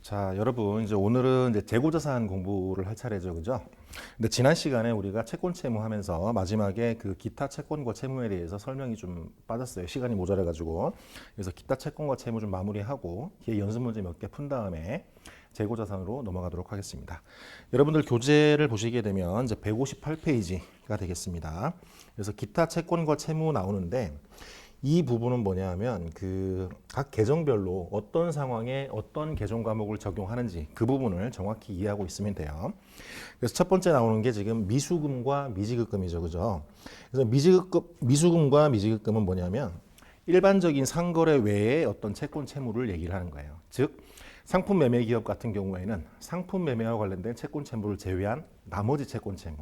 자, 여러분, 이제 오늘은 이제 재고자산 공부를 할 차례죠, 그죠? 근데 지난 시간에 우리가 채권 채무 하면서 마지막에 그 기타 채권과 채무에 대해서 설명이 좀 빠졌어요. 시간이 모자라가지고. 그래서 기타 채권과 채무 좀 마무리하고 뒤에 연습 문제 몇 개 푼 다음에 재고자산으로 넘어가도록 하겠습니다. 여러분들 교재를 보시게 되면 이제 158페이지가 되겠습니다. 그래서 기타 채권과 채무 나오는데 이 부분은 뭐냐 하면 그 각 계정별로 어떤 상황에 어떤 계정 과목을 적용하는지 그 부분을 정확히 이해하고 있으면 돼요. 그래서 첫 번째 나오는 게 지금 미수금과 미지급금이죠. 그죠? 그래서 미수금과 미지급금은 뭐냐면 일반적인 상거래 외에 어떤 채권 채무를 얘기를 하는 거예요. 즉 상품 매매 기업 같은 경우에는 상품 매매와 관련된 채권 채무를 제외한 나머지 채권 채무,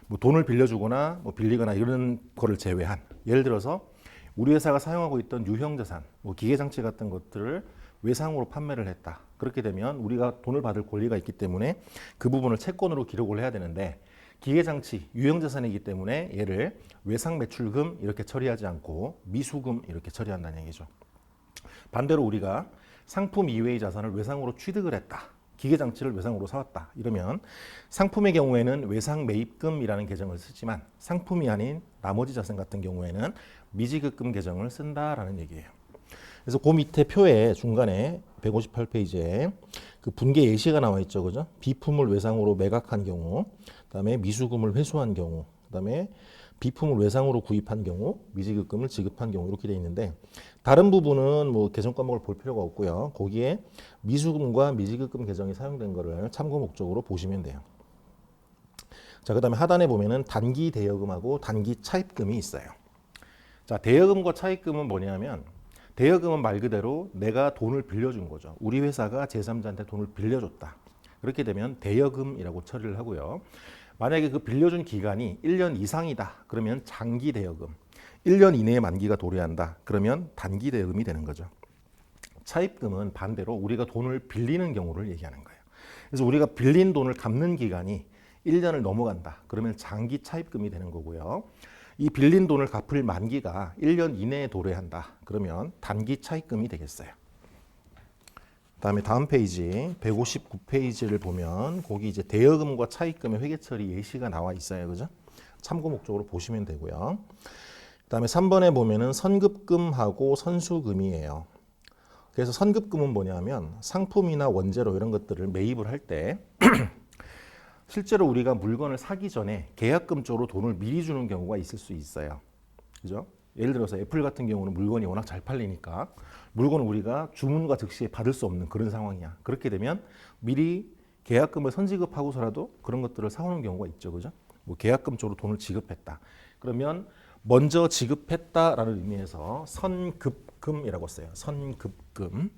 뭐 돈을 빌려주거나 뭐 빌리거나 이런 거를 제외한, 예를 들어서 우리 회사가 사용하고 있던 유형자산, 뭐 기계장치 같은 것들을 외상으로 판매를 했다. 그렇게 되면 우리가 돈을 받을 권리가 있기 때문에 그 부분을 채권으로 기록을 해야 되는데, 기계장치, 유형자산이기 때문에 얘를 외상매출금 이렇게 처리하지 않고 미수금 이렇게 처리한다는 얘기죠. 반대로 우리가 상품 이외의 자산을 외상으로 취득을 했다. 기계장치를 외상으로 사왔다. 이러면 상품의 경우에는 외상매입금이라는 계정을 쓰지만 상품이 아닌 나머지 자산 같은 경우에는 미지급금 계정을 쓴다라는 얘기예요. 그래서 그 밑에 표에 중간에 158페이지에 그 분계 예시가 나와 있죠. 그죠? 비품을 외상으로 매각한 경우, 그다음에 미수금을 회수한 경우, 그다음에 비품을 외상으로 구입한 경우, 미지급금을 지급한 경우 이렇게 되어 있는데, 다른 부분은 뭐 계정 과목을 볼 필요가 없고요. 거기에 미수금과 미지급금 계정이 사용된 거를 참고 목적으로 보시면 돼요. 자, 그다음에 하단에 보면은 단기 대여금하고 단기 차입금이 있어요. 자, 대여금과 차입금은 뭐냐면, 대여금은 말 그대로 내가 돈을 빌려준 거죠. 우리 회사가 제3자한테 돈을 빌려줬다. 그렇게 되면 대여금이라고 처리를 하고요. 만약에 그 빌려준 기간이 1년 이상이다. 그러면 장기 대여금. 1년 이내에 만기가 도래한다. 그러면 단기 대여금이 되는 거죠. 차입금은 반대로 우리가 돈을 빌리는 경우를 얘기하는 거예요. 그래서 우리가 빌린 돈을 갚는 기간이 1년을 넘어간다. 그러면 장기 차입금이 되는 거고요. 이 빌린 돈을 갚을 만기가 1년 이내에 도래한다. 그러면 단기 차입금이 되겠어요. 그다음에 다음 페이지 159페이지를 보면 거기 이제 대여금과 차입금의 회계 처리 예시가 나와 있어요. 그죠? 참고 목적으로 보시면 되고요. 그다음에 3번에 보면은 선급금하고 선수금이에요. 그래서 선급금은 뭐냐면 상품이나 원재료 이런 것들을 매입을 할 때 실제로 우리가 물건을 사기 전에 계약금 쪽으로 돈을 미리 주는 경우가 있을 수 있어요. 그죠? 예를 들어서 애플 같은 경우는 물건이 워낙 잘 팔리니까 물건을 우리가 주문과 즉시에 받을 수 없는 그런 상황이야. 그렇게 되면 미리 계약금을 선지급하고서라도 그런 것들을 사오는 경우가 있죠. 그죠? 뭐 계약금 쪽으로 돈을 지급했다. 그러면 먼저 지급했다라는 의미에서 선급금이라고 써요. 선급금.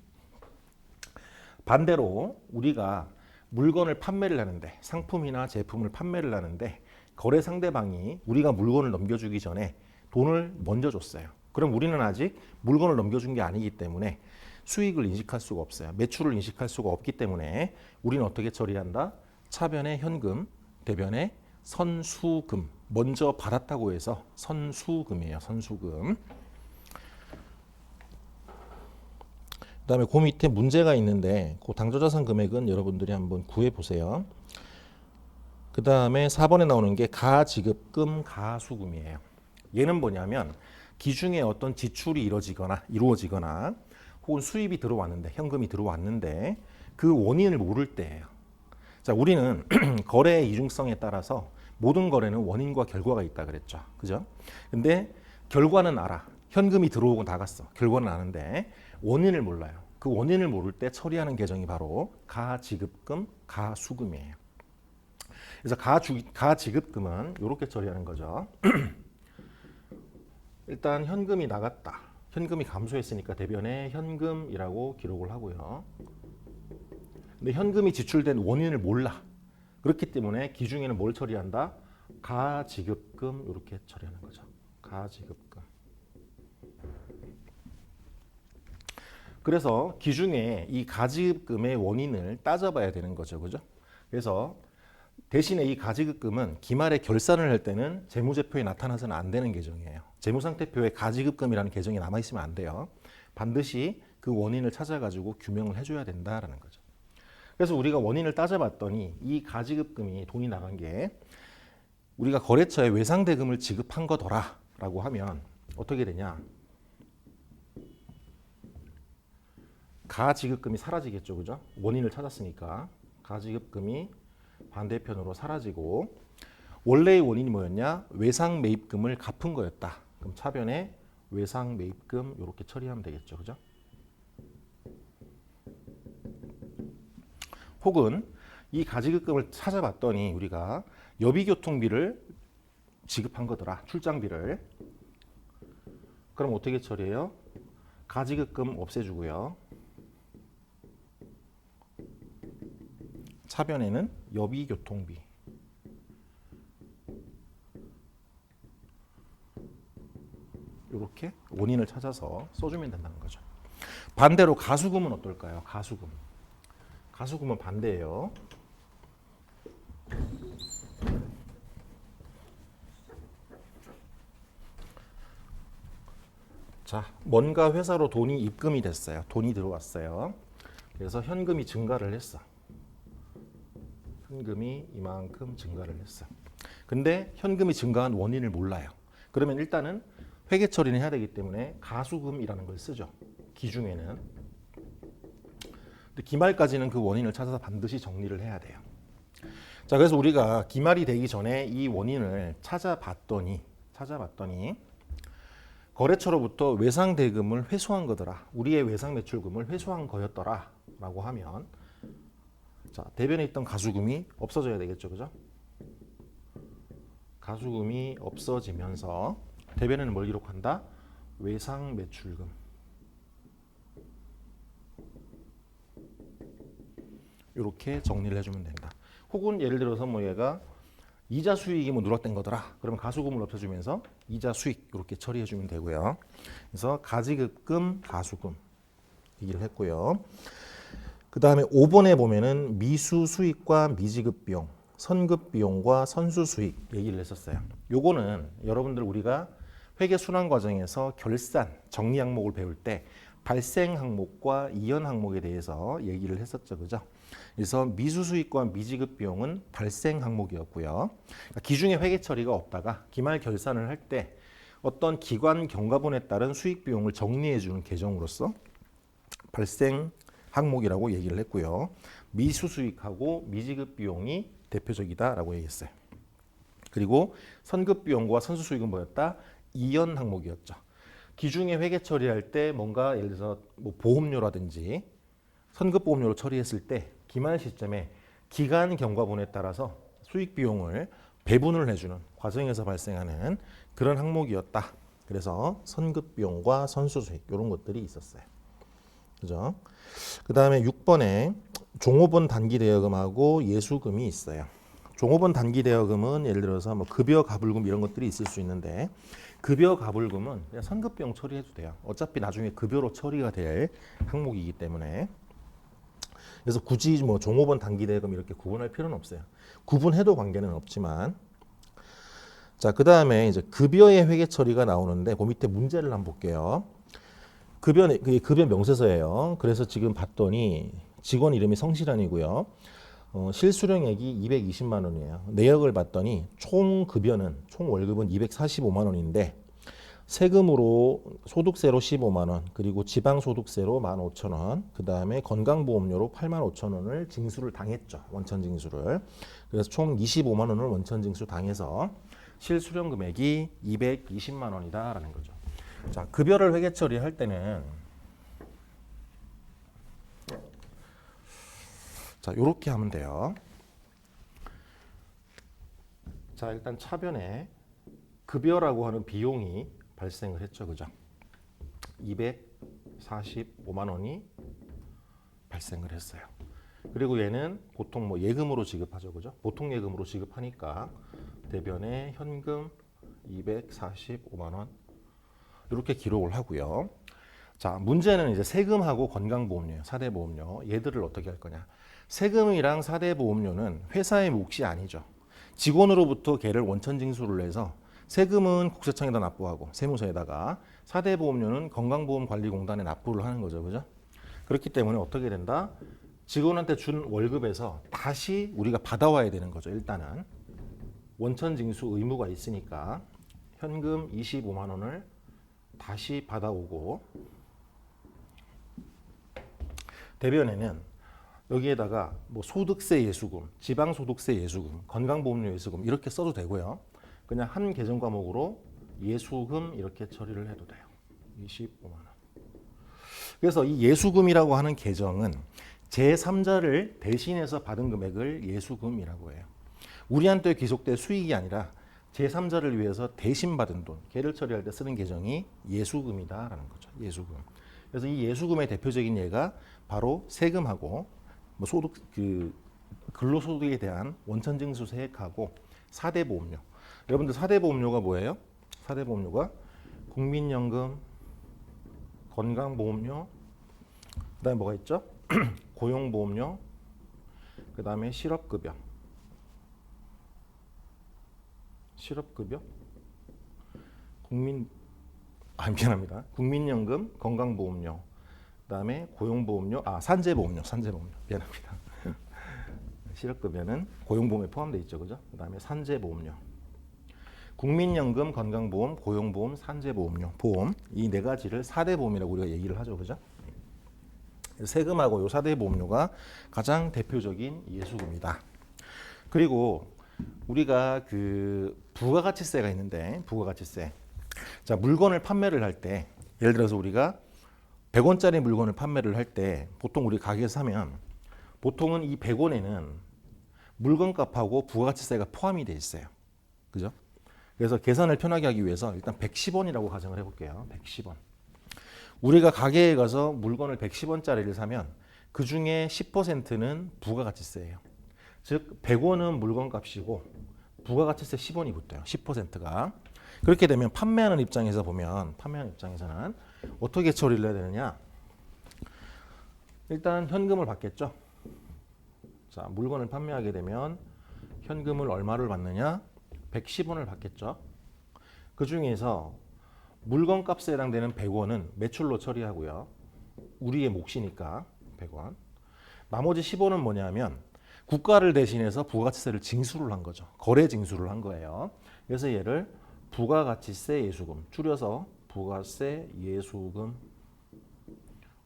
반대로 우리가 물건을 판매를 하는데, 상품이나 제품을 판매를 하는데 거래 상대방이 우리가 물건을 넘겨주기 전에 돈을 먼저 줬어요. 그럼 우리는 아직 물건을 넘겨준 게 아니기 때문에 수익을 인식할 수가 없어요. 매출을 인식할 수가 없기 때문에 우리는 어떻게 처리한다? 차변에 현금, 대변에 선수금. 먼저 받았다고 해서 선수금이에요. 선수금. 그다음에 그 밑에 문제가 있는데 그 당조자산 금액은 여러분들이 한번 구해 보세요. 그다음에 4번에 나오는 게 가지급금, 가수금이에요. 얘는 뭐냐면 기중에 어떤 지출이 이루어지거나 혹은 수입이 들어왔는데, 현금이 들어왔는데 그 원인을 모를 때예요. 자, 우리는 거래의 이중성에 따라서 모든 거래는 원인과 결과가 있다 그랬죠. 그죠? 근데 결과는 알아. 현금이 들어오고 나갔어. 결과는 아는데 원인을 몰라요. 그 원인을 모를 때 처리하는 계정이 바로 가지급금, 가수금이에요. 그래서 가지급금은 이렇게 처리하는 거죠. 일단 현금이 나갔다. 현금이 감소했으니까 대변에 현금이라고 기록을 하고요. 근데 현금이 지출된 원인을 몰라. 그렇기 때문에 기중에는 뭘 처리한다? 가지급금 이렇게 처리하는 거죠. 가지급금. 그래서 기중에 이 가지급금의 원인을 따져봐야 되는 거죠. 그죠? 그래서 대신에 이 가지급금은 기말에 결산을 할 때는 재무제표에 나타나서는 안 되는 계정이에요. 재무상태표에 가지급금이라는 계정이 남아있으면 안 돼요. 반드시 그 원인을 찾아가지고 규명을 해줘야 된다라는 거죠. 그래서 우리가 원인을 따져봤더니 이 가지급금이 돈이 나간 게 우리가 거래처에 외상대금을 지급한 거더라라고 하면 어떻게 되냐? 가지급금이 사라지겠죠, 그죠? 원인을 찾았으니까 가지급금이 반대편으로 사라지고 원래의 원인이 뭐였냐? 외상매입금을 갚은 거였다. 그럼 차변에 외상매입금 이렇게 처리하면 되겠죠, 그죠? 혹은 이 가지급금을 찾아봤더니 우리가 여비교통비를 지급한 거더라. 출장비를. 그럼 어떻게 처리해요? 가지급금 없애주고요. 차변에는 여비교통비. 이렇게 원인을 찾아서 써주면 된다는 거죠. 반대로 가수금은 어떨까요? 가수금. 가수금은 반대예요. 자, 뭔가 회사로 돈이 입금이 됐어요. 돈이 들어왔어요. 그래서 현금이 증가를 했어. 현금이 이만큼 증가를 했어. 근데 현금이 증가한 원인을 몰라요. 그러면 일단은 회계 처리는 해야 되기 때문에 가수금이라는 걸 쓰죠. 기중에는. 근데 기말까지는 그 원인을 찾아서 반드시 정리를 해야 돼요. 자, 그래서 우리가 기말이 되기 전에 이 원인을 찾아봤더니 거래처로부터 외상대금을 회수한 거더라. 우리의 외상매출금을 회수한 거였더라. 라고 하면 자, 대변에 있던 가수금이 없어져야 되겠죠. 그죠? 가수금이 없어지면서 대변에는 뭘 기록한다? 외상매출금. 이렇게 정리를 해주면 된다. 혹은 예를 들어서 뭐 얘가 이자 수익이 뭐 누락된 거더라. 그러면 가수금을 없애주면서 이자 수익 이렇게 처리해주면 되고요. 그래서 가지급금, 가수금 얘기를 했고요. 그 다음에 5번에 보면은 미수 수익과 미지급 비용, 선급 비용과 선수 수익 얘기를 했었어요. 요거는 여러분들 우리가 회계 순환 과정에서 결산, 정리 항목을 배울 때 발생 항목과 이연 항목에 대해서 얘기를 했었죠. 그죠? 그래서 미수 수익과 미지급 비용은 발생 항목이었고요. 그러니까 기중에 회계 처리가 없다가 기말 결산을 할 때 어떤 기관 경과분에 따른 수익 비용을 정리해 주는 계정으로서 발생 항목이라고 얘기를 했고요. 미수 수익하고 미지급 비용이 대표적이다라고 얘기했어요. 그리고 선급 비용과 선수 수익은 뭐였다? 이연 항목이었죠. 기중에 회계 처리할 때 뭔가 예를 들어서 뭐 보험료라든지 선급 보험료로 처리했을 때 기말 시점에 기간 경과분에 따라서 수익 비용을 배분을 해주는 과정에서 발생하는 그런 항목이었다. 그래서 선급 비용과 선수 수익 이런 것들이 있었어요. 그죠? 그 다음에 6번에 종업원 단기 대여금하고 예수금이 있어요. 종업원 단기 대여금은 예를 들어서 뭐 급여 가불금 이런 것들이 있을 수 있는데 급여 가불금은 그냥 선급 비용 처리해도 돼요. 어차피 나중에 급여로 처리가 될 항목이기 때문에. 그래서 굳이 뭐 종업원 단기 대여금 이렇게 구분할 필요는 없어요. 구분해도 관계는 없지만. 자, 그 다음에 이제 급여의 회계 처리가 나오는데 그 밑에 문제를 한번 볼게요. 그게 급여 명세서예요. 그래서 지금 봤더니 직원 이름이 성실한이고요. 실수령액이 220만 원이에요. 내역을 봤더니 총 월급은 245만 원인데 세금으로 소득세로 15만 원, 그리고 지방소득세로 15,000원, 그 다음에 건강보험료로 85,000원을 징수를 당했죠. 원천 징수를. 그래서 총 25만 원을 원천 징수 당해서 실수령 금액이 220만 원이다라는 거죠. 자, 급여를 회계 처리할 때는 자, 요렇게 하면 돼요. 자, 일단 차변에 급여라고 하는 비용이 발생을 했죠. 그죠? 245만 원이 발생을 했어요. 그리고 얘는 보통 뭐 예금으로 지급하죠. 그죠? 보통 예금으로 지급하니까 대변에 현금 245만 원 이렇게 기록을 하고요. 자, 문제는 이제 세금하고 건강보험료예요. 4대 보험료. 얘들을 어떻게 할 거냐? 세금이랑 4대 보험료는 회사의 몫이 아니죠. 직원으로부터 걔를 원천 징수를 해서 세금은 국세청에다 납부하고 세무서에다가 4대 보험료는 건강보험관리공단에 납부를 하는 거죠. 그죠? 그렇기 때문에 어떻게 된다? 직원한테 준 월급에서 다시 우리가 받아와야 되는 거죠. 일단은 원천 징수 의무가 있으니까 현금 25만 원을 다시 받아오고, 대변에는 여기에다가 뭐 소득세 예수금, 지방소득세 예수금, 건강보험료 예수금 이렇게 써도 되고요. 그냥 한 계정 과목으로 예수금 이렇게 처리를 해도 돼요. 25만 원. 그래서 이 예수금이라고 하는 계정은 제3자를 대신해서 받은 금액을 예수금이라고 해요. 우리한테 귀속될 수익이 아니라 제3자를 위해서 대신 받은 돈, 계를 처리할 때 쓰는 계정이 예수금이다라는 거죠. 예수금. 그래서 이 예수금의 대표적인 예가 바로 세금하고 뭐 소득, 근로소득에 대한 원천징수 세액하고 4대 보험료. 여러분들 4대 보험료가 뭐예요? 4대 보험료가 국민연금, 건강보험료, 그다음에 뭐가 있죠? 고용보험료, 그다음에 실업급여, 미안합니다. 국민연금, 건강보험료, 그다음에 고용보험료, 산재보험료, 미안합니다. 실업급여는 고용보험에 포함되어 있죠, 그죠? 그다음에 산재보험료, 국민연금, 건강보험, 고용보험, 산재보험료, 보험 이 네 가지를 4대 보험이라고 우리가 얘기를 하죠, 그죠? 세금하고 요 4대 보험료가 가장 대표적인 예수금이다. 그리고 우리가 부가가치세가 있는데, 부가가치세. 자, 물건을 판매를 할 때, 예를 들어서 우리가 100원짜리 물건을 판매를 할 때 보통 우리 가게에서 사면 보통은 이 100원에는 물건값하고 부가가치세가 포함이 돼 있어요. 그죠? 그래서 계산을 편하게 하기 위해서 일단 110원이라고 가정을 해볼게요. 110원. 우리가 가게에 가서 물건을 110원짜리를 사면 그 중에 10%는 부가가치세예요. 즉 100원은 물건값이고 부가가치세 10원이 붙어요. 10%가. 그렇게 되면 판매하는 입장에서 보면, 판매하는 입장에서는 어떻게 처리를 해야 되느냐? 일단 현금을 받겠죠. 자, 물건을 판매하게 되면 현금을 얼마를 받느냐? 110원을 받겠죠. 그 중에서 물건값에 해당되는 100원은 매출로 처리하고요. 우리의 몫이니까 100원. 나머지 10원은 뭐냐면 국가를 대신해서 부가가치세를 징수를 한 거죠. 거래 징수를 한 거예요. 그래서 얘를 부가가치세 예수금, 줄여서 부가세 예수금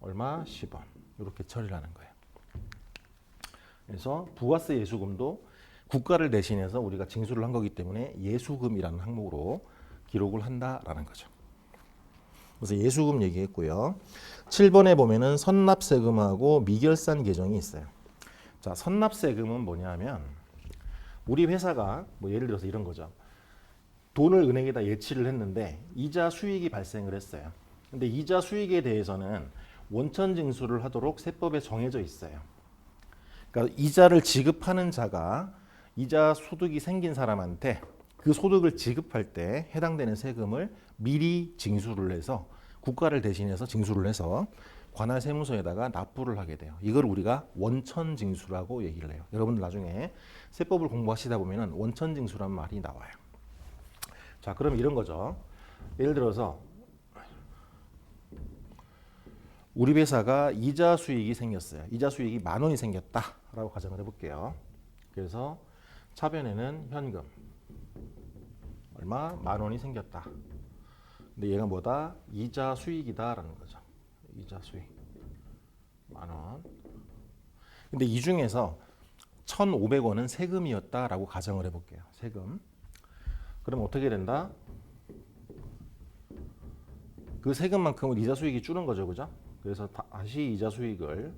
얼마? 10원. 이렇게 처리를 하는 거예요. 그래서 부가세 예수금도 국가를 대신해서 우리가 징수를 한 거기 때문에 예수금이라는 항목으로 기록을 한다라는 거죠. 그래서 예수금 얘기했고요. 7번에 보면은 선납세금하고 미결산 계정이 있어요. 자, 선납세금은 뭐냐면 우리 회사가 뭐 예를 들어서 이런 거죠. 돈을 은행에다 예치를 했는데 이자 수익이 발생을 했어요. 근데 이자 수익에 대해서는 원천 징수를 하도록 세법에 정해져 있어요. 그러니까 이자를 지급하는 자가 이자 소득이 생긴 사람한테 그 소득을 지급할 때 해당되는 세금을 미리 징수를 해서 국가를 대신해서 징수를 해서 관할 세무서에다가 납부를 하게 돼요. 이걸 우리가 원천 징수라고 얘기를 해요. 여러분들 나중에 세법을 공부하시다 보면은 원천 징수라는 말이 나와요. 자, 그럼 이런 거죠. 예를 들어서 우리 회사가 이자 수익이 생겼어요. 이자 수익이 10,000원이 생겼다라고 가정을 해볼게요. 그래서 차변에는 현금 얼마? 10,000원이 생겼다. 근데 얘가 뭐다? 이자 수익이다라는 거죠. 이자 수익 10,000원. 근데 이 중에서 1,500원은 세금이었다라고 가정을 해볼게요. 세금. 그럼 어떻게 된다? 그 세금만큼은 이자 수익이 줄은 거죠, 그죠? 그래서 다시 이자 수익을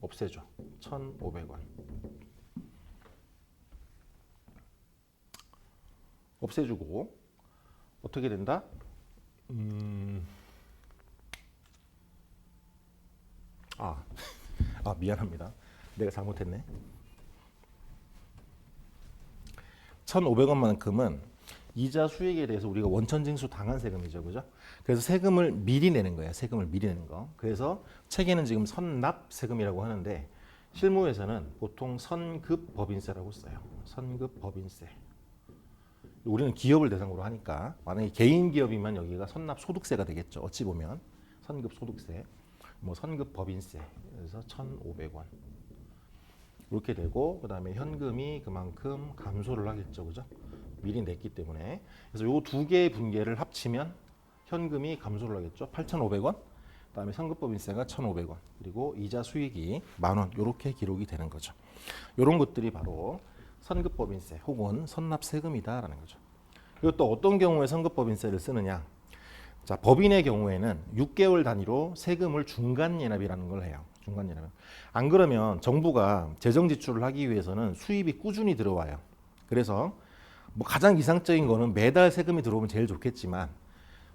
없애줘. 1,500원. 없애주고 어떻게 된다? 미안합니다. 내가 잘못했네. 1,500원만큼은 이자 수익에 대해서 우리가 원천징수 당한 세금이죠, 그죠? 그래서 세금을 미리 내는 거예요. 세금을 미리 내는 거. 그래서 책에는 지금 선납 세금이라고 하는데 실무에서는 보통 선급 법인세라고 써요. 선급 법인세. 우리는 기업을 대상으로 하니까 만약에 개인 기업이면 여기가 선납 소득세가 되겠죠. 어찌 보면 선급 소득세, 뭐 선급 법인세. 그래서 1,500원. 이렇게 되고 그다음에 현금이 그만큼 감소를 하겠죠. 그죠? 미리 냈기 때문에. 그래서 요 두 개의 분계를 합치면 현금이 감소를 하겠죠. 8,500원. 그다음에 선급법인세가 1,500원. 그리고 이자 수익이 10,000원. 이렇게 기록이 되는 거죠. 이런 것들이 바로 선급법인세 혹은 선납세금이다라는 거죠. 그리고 또 어떤 경우에 선급법인세를 쓰느냐? 자, 법인의 경우에는 6개월 단위로 세금을 중간예납이라는 걸 해요. 중간예납. 안 그러면 정부가 재정 지출을 하기 위해서는 수입이 꾸준히 들어와요. 그래서 뭐 가장 이상적인 거는 매달 세금이 들어오면 제일 좋겠지만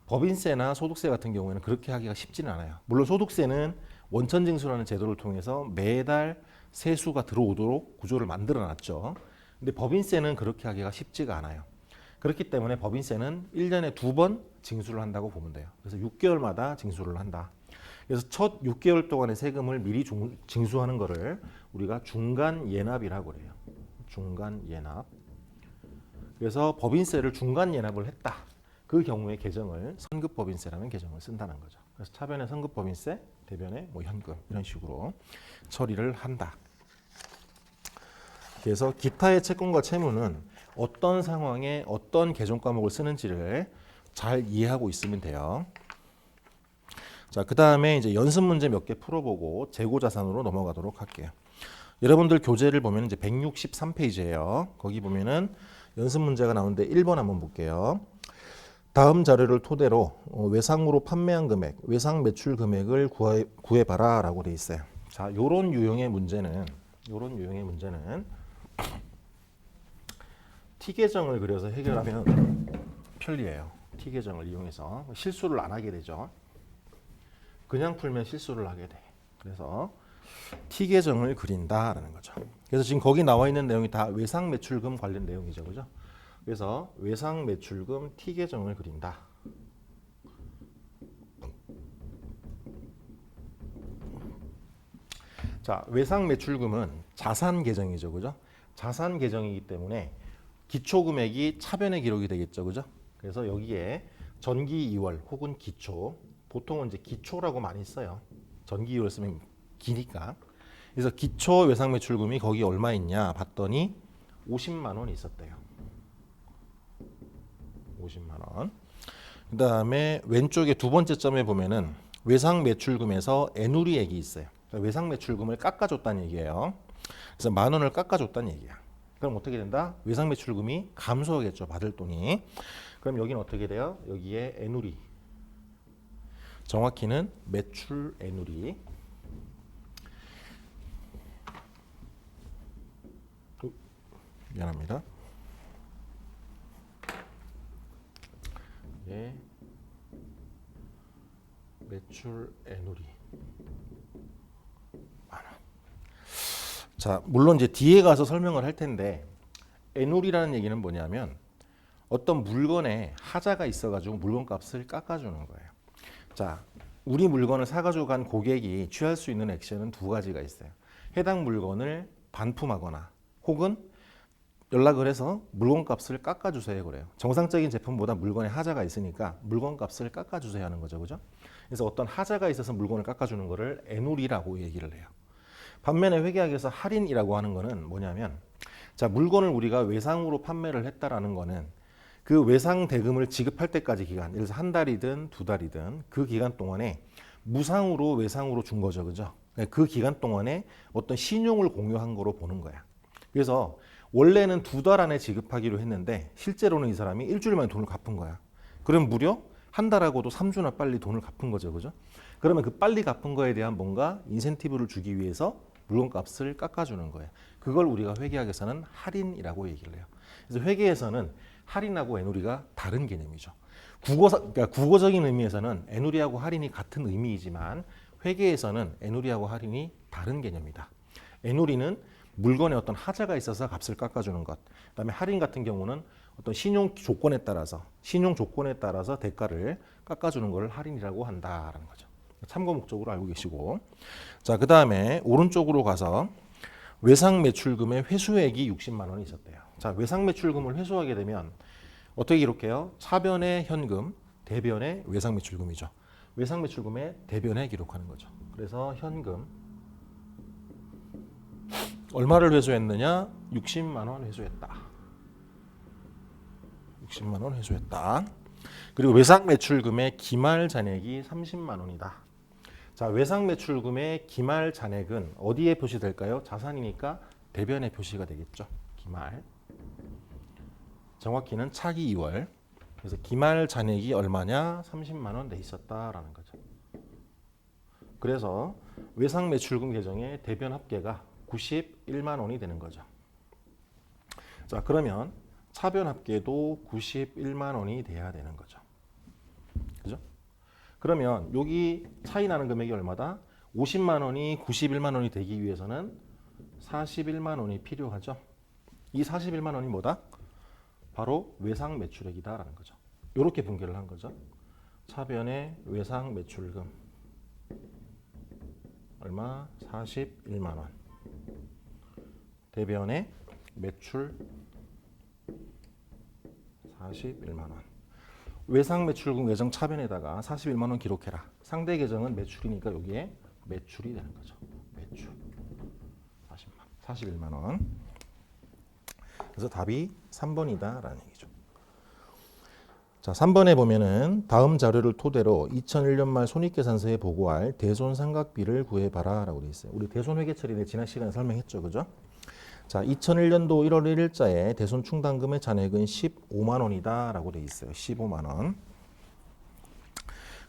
법인세나 소득세 같은 경우에는 그렇게 하기가 쉽지는 않아요. 물론 소득세는 원천징수라는 제도를 통해서 매달 세수가 들어오도록 구조를 만들어 놨죠. 근데 법인세는 그렇게 하기가 쉽지가 않아요. 그렇기 때문에 법인세는 1년에 2번 징수를 한다고 보면 돼요. 그래서 6개월마다 징수를 한다. 그래서 첫 6개월 동안의 세금을 미리 징수하는 거를 우리가 중간 예납이라고 그래요. 중간 예납. 그래서 법인세를 중간 예납을 했다. 그 경우에 계정을 선급법인세라는 계정을 쓴다는 거죠. 그래서 차변에 선급법인세, 대변에 뭐 현금 이런 식으로 처리를 한다. 그래서 기타의 채권과 채무는 어떤 상황에 어떤 계정 과목을 쓰는지를 잘 이해하고 있으면 돼요. 자, 그 다음에 이제 연습 문제 몇 개 풀어보고 재고 자산으로 넘어가도록 할게요. 여러분들 교재를 보면 이제 163페이지예요. 거기 보면은 연습 문제가 나오는데 1번 한번 볼게요. 다음 자료를 토대로 외상으로 판매한 금액, 외상 매출 금액을 구해봐라라고 돼 있어요. 자, 요런 유형의 문제는 T 계정을 그려서 해결하면 편리해요. T 계정을 이용해서 실수를 안 하게 되죠. 그냥 풀면 실수를 하게 돼. 그래서 T 계정을 그린다라는 거죠. 그래서 지금 거기 나와 있는 내용이 다 외상 매출금 관련 내용이죠, 그죠? 그래서 외상 매출금 T 계정을 그린다. 자, 외상 매출금은 자산 계정이죠, 그죠? 자산 계정이기 때문에 기초 금액이 차변에 기록이 되겠죠, 그죠? 그래서 여기에 전기 2월 혹은 기초, 보통은 이제 기초라고 많이 써요. 전기 2월 쓰면 기니까. 그래서 기초 외상 매출금이 거기 얼마 있냐 봤더니 50만 원 있었대요. 50만 원. 그 다음에 왼쪽에 두 번째 점에 보면은 외상 매출금에서 애누리액이 있어요. 그러니까 외상 매출금을 깎아줬다는 얘기예요. 그래서 10,000원을 깎아줬다는 얘기야. 그럼 어떻게 된다? 외상 매출금이 감소하겠죠. 받을 돈이. 그럼 여기는 어떻게 돼요? 여기에 애누리. 정확히는 매출 애누리. 미안합니다. 예. 매출 애누리. 자, 물론 이제 뒤에 가서 설명을 할 텐데 애누리라는 얘기는 뭐냐면 어떤 물건에 하자가 있어가지고 물건값을 깎아주는 거예요. 자, 우리 물건을 사가지고 간 고객이 취할 수 있는 액션은 두 가지가 있어요. 해당 물건을 반품하거나 혹은 연락을 해서 물건값을 깎아주세요 그래요. 정상적인 제품보다 물건에 하자가 있으니까 물건값을 깎아주세요 하는 거죠, 그죠? 그래서 어떤 하자가 있어서 물건을 깎아주는 거를 애누리라고 얘기를 해요. 반면에 회계학에서 할인이라고 하는 거는 뭐냐면, 자, 물건을 우리가 외상으로 판매를 했다라는 거는 그 외상 대금을 지급할 때까지 기간, 예를 들어서 한 달이든 두 달이든 그 기간 동안에 무상으로 외상으로 준 거죠, 그죠? 그 기간 동안에 어떤 신용을 공유한 거로 보는 거야. 그래서 원래는 2달 안에 지급하기로 했는데 실제로는 이 사람이 일주일 만에 돈을 갚은 거야. 그럼 무려 한 달하고도 3주나 빨리 돈을 갚은 거죠, 그죠? 그러면 그 빨리 갚은 거에 대한 뭔가 인센티브를 주기 위해서 물건값을 깎아주는 거예요. 그걸 우리가 회계학에서는 할인이라고 얘기를 해요. 그래서 회계에서는 할인하고 애누리가 다른 개념이죠. 그러니까 국어적인 의미에서는 애누리하고 할인이 같은 의미이지만 회계에서는 애누리하고 할인이 다른 개념이다. 애누리는 물건에 어떤 하자가 있어서 값을 깎아주는 것. 그다음에 할인 같은 경우는 어떤 신용 조건에 따라서 대가를 깎아주는 것을 할인이라고 한다라는 거죠. 참고 목적으로 알고 계시고. 자, 그 다음에 오른쪽으로 가서 외상 매출금의 회수액이 60만 원이 있었대요. 자, 외상 매출금을 회수하게 되면 어떻게 기록해요? 차변에 현금, 대변에 외상 매출금이죠. 외상 매출금의 대변에 기록하는 거죠. 그래서 현금 얼마를 회수했느냐? 60만 원 회수했다. 60만 원 회수했다. 그리고 외상 매출금의 기말 잔액이 30만 원이다. 자, 외상 매출금의 기말 잔액은 어디에 표시될까요? 자산이니까 대변에 표시가 되겠죠. 기말. 정확히는 차기 2월. 그래서 기말 잔액이 얼마냐? 30만 원 돼 있었다라는 거죠. 그래서 외상 매출금 계정의 대변 합계가 91만 원이 되는 거죠. 자, 그러면 차변 합계도 91만 원이 돼야 되는 거죠. 그죠? 그러면 여기 차이 나는 금액이 얼마다? 50만 원이 91만 원이 되기 위해서는 41만 원이 필요하죠. 이 41만 원이 뭐다? 바로 외상 매출액이다라는 거죠. 이렇게 분개를 한 거죠. 차변의 외상 매출금 얼마? 41만 원. 대변의 매출 41만 원. 외상 매출금 계정 차변에다가 41만 원 기록해라. 상대 계정은 매출이니까 여기에 매출이 되는 거죠. 매출 41만 원. 그래서 답이 3번이다라는 얘기죠. 자, 3번에 보면은 다음 자료를 토대로 2001년 말 손익계산서에 보고할 대손상각비를 구해봐라라고 되어 있어요. 우리 대손회계처리 지난 시간에 설명했죠, 그죠? 자, 2001년도 1월 1일자에 대손 충당금의 잔액은 15만 원이다라고 되어 있어요. 15만 원.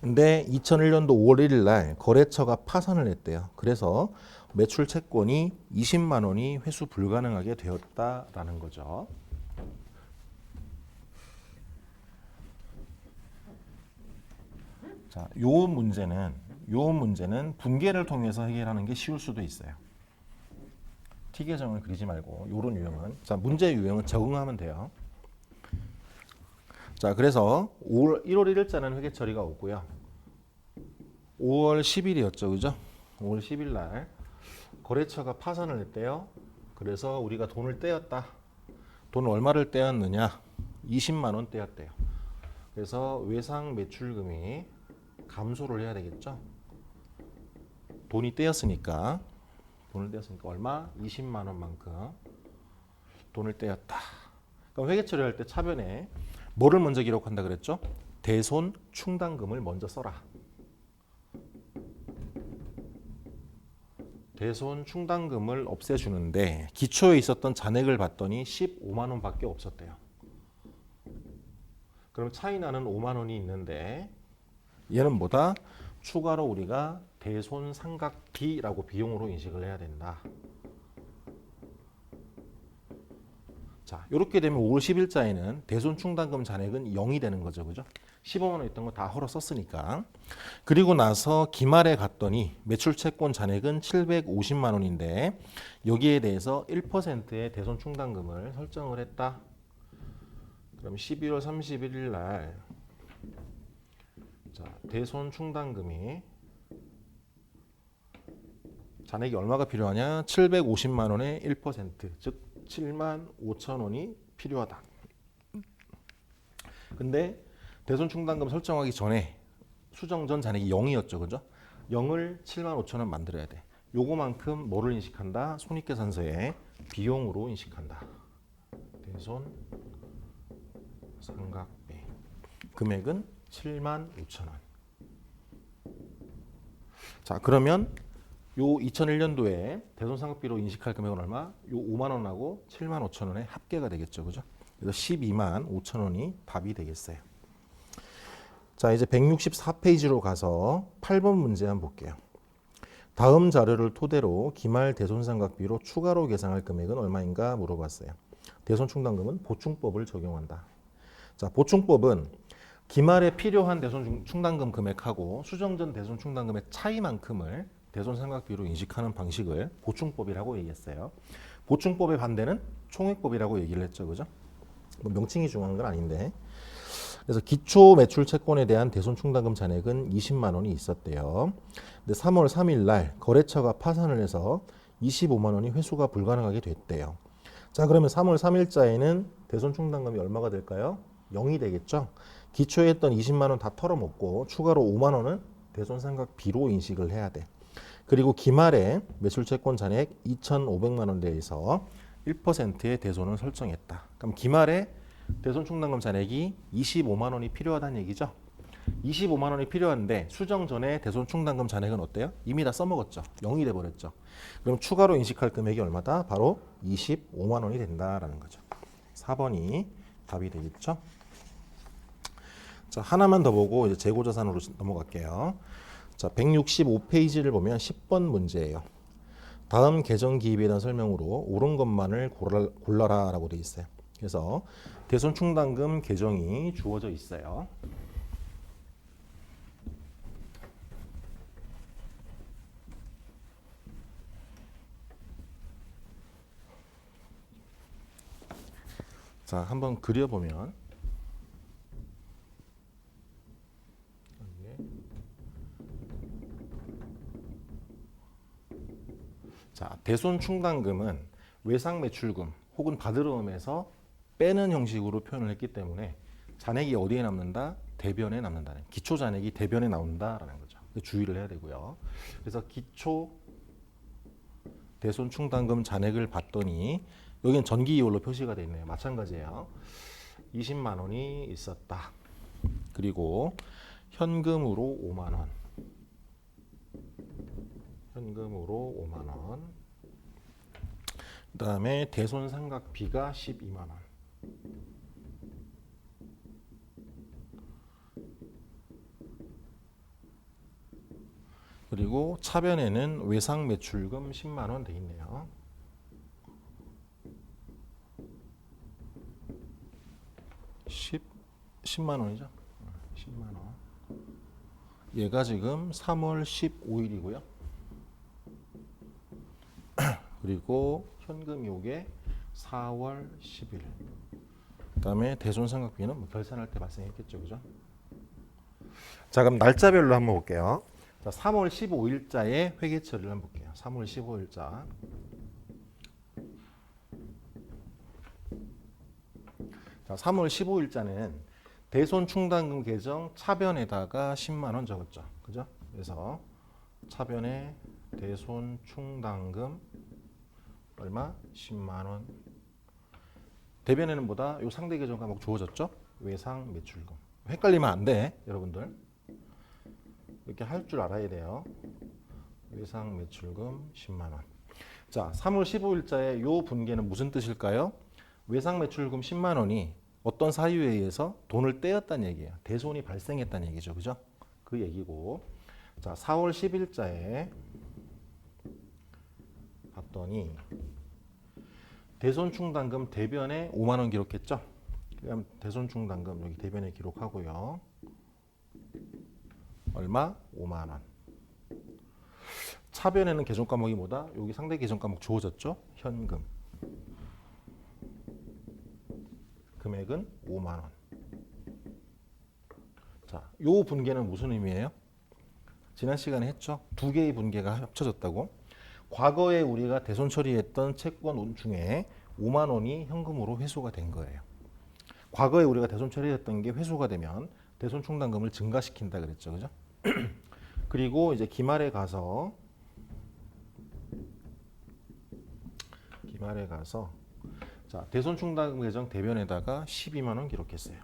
근데 2001년도 5월 1일 날 거래처가 파산을 했대요. 그래서 매출 채권이 20만 원이 회수 불가능하게 되었다라는 거죠. 자, 요 문제는 분계를 통해서 해결하는 게 쉬울 수도 있어요. T계정을 그리지 말고 요런 유형은, 자, 문제 유형은 적응하면 돼요. 자, 그래서 1월 1일자는 회계 처리가 없고요. 5월 10일이었죠, 그죠? 5월 10일 날 거래처가 파산을 했대요. 그래서 우리가 돈을 떼었다. 돈 얼마를 떼었느냐? 20만 원 떼었대요. 그래서 외상 매출금이 감소를 해야 되겠죠. 돈을 떼었으니까 얼마? 20만 원만큼 돈을 떼었다. 그럼 회계 처리할 때 차변에 뭐를 먼저 기록한다 그랬죠? 대손 충당금을 먼저 써라. 대손 충당금을 없애주는데 기초에 있었던 잔액을 봤더니 15만 원밖에 없었대요. 그럼 차이 나는 5만 원이 있는데 얘는 뭐다? 추가로 우리가 대손 상각비라고 비용으로 인식을 해야 된다. 자, 이렇게 되면 5월 10일자에는 대손 충당금 잔액은 0이 되는 거죠. 그죠? 15만 원 있던 거 다 헐어 썼으니까. 그리고 나서 기말에 갔더니 매출 채권 잔액은 750만 원인데 여기에 대해서 1%의 대손 충당금을 설정을 했다. 그럼 12월 31일 날 자, 대손 충당금이 잔액이 얼마가 필요하냐? 750만 원의 1%, 즉 7만 5천 원이 필요하다. 근데 대손 충당금 설정하기 전에 수정 전 잔액이 0이었죠. 그죠? 0을 7만 5천 원 만들어야 돼. 요거만큼 뭐를 인식한다? 손익계산서에 비용으로 인식한다. 대손 상각비. 금액은 7만 5천 원. 자, 그러면 요 2001년도에 대손상각비로 인식할 금액은 얼마? 요 5만 원하고 7만 5천 원의 합계가 되겠죠. 그죠? 그래서 12만 5천 원이 답이 되겠어요. 자, 이제 164페이지로 가서 8번 문제 한번 볼게요. 다음 자료를 토대로 기말 대손상각비로 추가로 계산할 금액은 얼마인가 물어봤어요. 대손충당금은 보충법을 적용한다. 자, 보충법은 기말에 필요한 대손충당금 금액하고 수정 전 대손충당금의 차이만큼을 대손상각비로 인식하는 방식을 보충법이라고 얘기했어요. 보충법의 반대는 총액법이라고 얘기를 했죠. 그죠? 뭐 명칭이 중요한 건 아닌데. 그래서 기초 매출 채권에 대한 대손충당금 잔액은 20만 원이 있었대요. 근데 3월 3일 날 거래처가 파산을 해서 25만 원이 회수가 불가능하게 됐대요. 자, 그러면 3월 3일자에는 대손충당금이 얼마가 될까요? 0이 되겠죠. 기초에 했던 20만 원 다 털어먹고 추가로 5만 원은 대손상각비로 인식을 해야 돼. 그리고 기말에 매출채권 잔액 2,500만 원 대해서 1%의 대손을 설정했다. 그럼 기말에 대손 충당금 잔액이 25만 원이 필요하다는 얘기죠. 25만 원이 필요한데 수정 전에 대손 충당금 잔액은 어때요? 이미 다 써먹었죠. 0이 돼버렸죠. 그럼 추가로 인식할 금액이 얼마다? 바로 25만 원이 된다라는 거죠. 4번이 답이 되겠죠. 자, 하나만 더 보고 이제 재고자산으로 넘어갈게요. 자, 165페이지를 보면 10번 문제예요. 다음 계정 기입에 대한 설명으로 옳은 것만을 골라라라고 되어 있어요. 그래서 대손 충당금 계정이 주어져 있어요. 자, 한번 그려보면 자, 대손 충당금은 외상 매출금 혹은 받으러움에서 빼는 형식으로 표현을 했기 때문에 잔액이 어디에 남는다? 대변에 남는다는 기초 잔액이 대변에 나온다라는 거죠. 주의를 해야 되고요. 그래서 기초 대손 충당금 잔액을 봤더니 여기는 전기이율로 표시가 되어 있네요. 마찬가지예요. 20만 원이 있었다. 그리고 현금으로 5만 원. 현금으로 5만 원. 그다음에 대손 상각비가 12만 원. 그리고 차변에는 외상 매출금 10만 원 돼 있네요. 10만 원이죠. 10만 원. 얘가 지금 3월 15일이고요. 그리고 현금이 요게 4월 10일. 그다음에 대손 상각비는 뭐 결산할 때 발생했겠죠, 그죠? 자, 그럼 날짜별로 한번 볼게요. 자, 3월 15일자에 회계 처리를 한번 볼게요. 3월 15일자. 자, 3월 15일자는 대손 충당금 계정 차변에다가 10만 원 적었죠. 그죠? 그래서 차변에 대손 충당금 얼마? 10만 원. 대변에는 보다 요 상대 계정 과목 주어졌죠? 외상 매출금. 헷갈리면 안 돼, 여러분들. 이렇게 할 줄 알아야 돼요. 외상 매출금 10만 원. 자, 3월 15일자에 요 분계는 무슨 뜻일까요? 외상 매출금 10만 원이 어떤 사유에 의해서 돈을 떼었다는 얘기예요. 대손이 발생했다는 얘기죠. 그죠? 그 얘기고. 자, 4월 10일자에 봤더니 대손 충당금 대변에 5만 원 기록했죠? 그럼 대손 충당금 여기 대변에 기록하고요. 얼마? 5만 원. 차변에는 계정 과목이 뭐다? 여기 상대 계정 과목 주어졌죠? 현금. 금액은 5만 원. 자, 요 분계는 무슨 의미예요? 지난 시간에 했죠? 두 개의 분계가 합쳐졌다고. 과거에 우리가 대손 처리했던 채권 중에 5만 원이 현금으로 회수가 된 거예요. 과거에 우리가 대손 처리했던 게 회수가 되면 대손 충당금을 증가시킨다 그랬죠. 그죠? 그리고 이제 기말에 가서 자, 대손 충당금 계정 대변에다가 12만 원 기록했어요.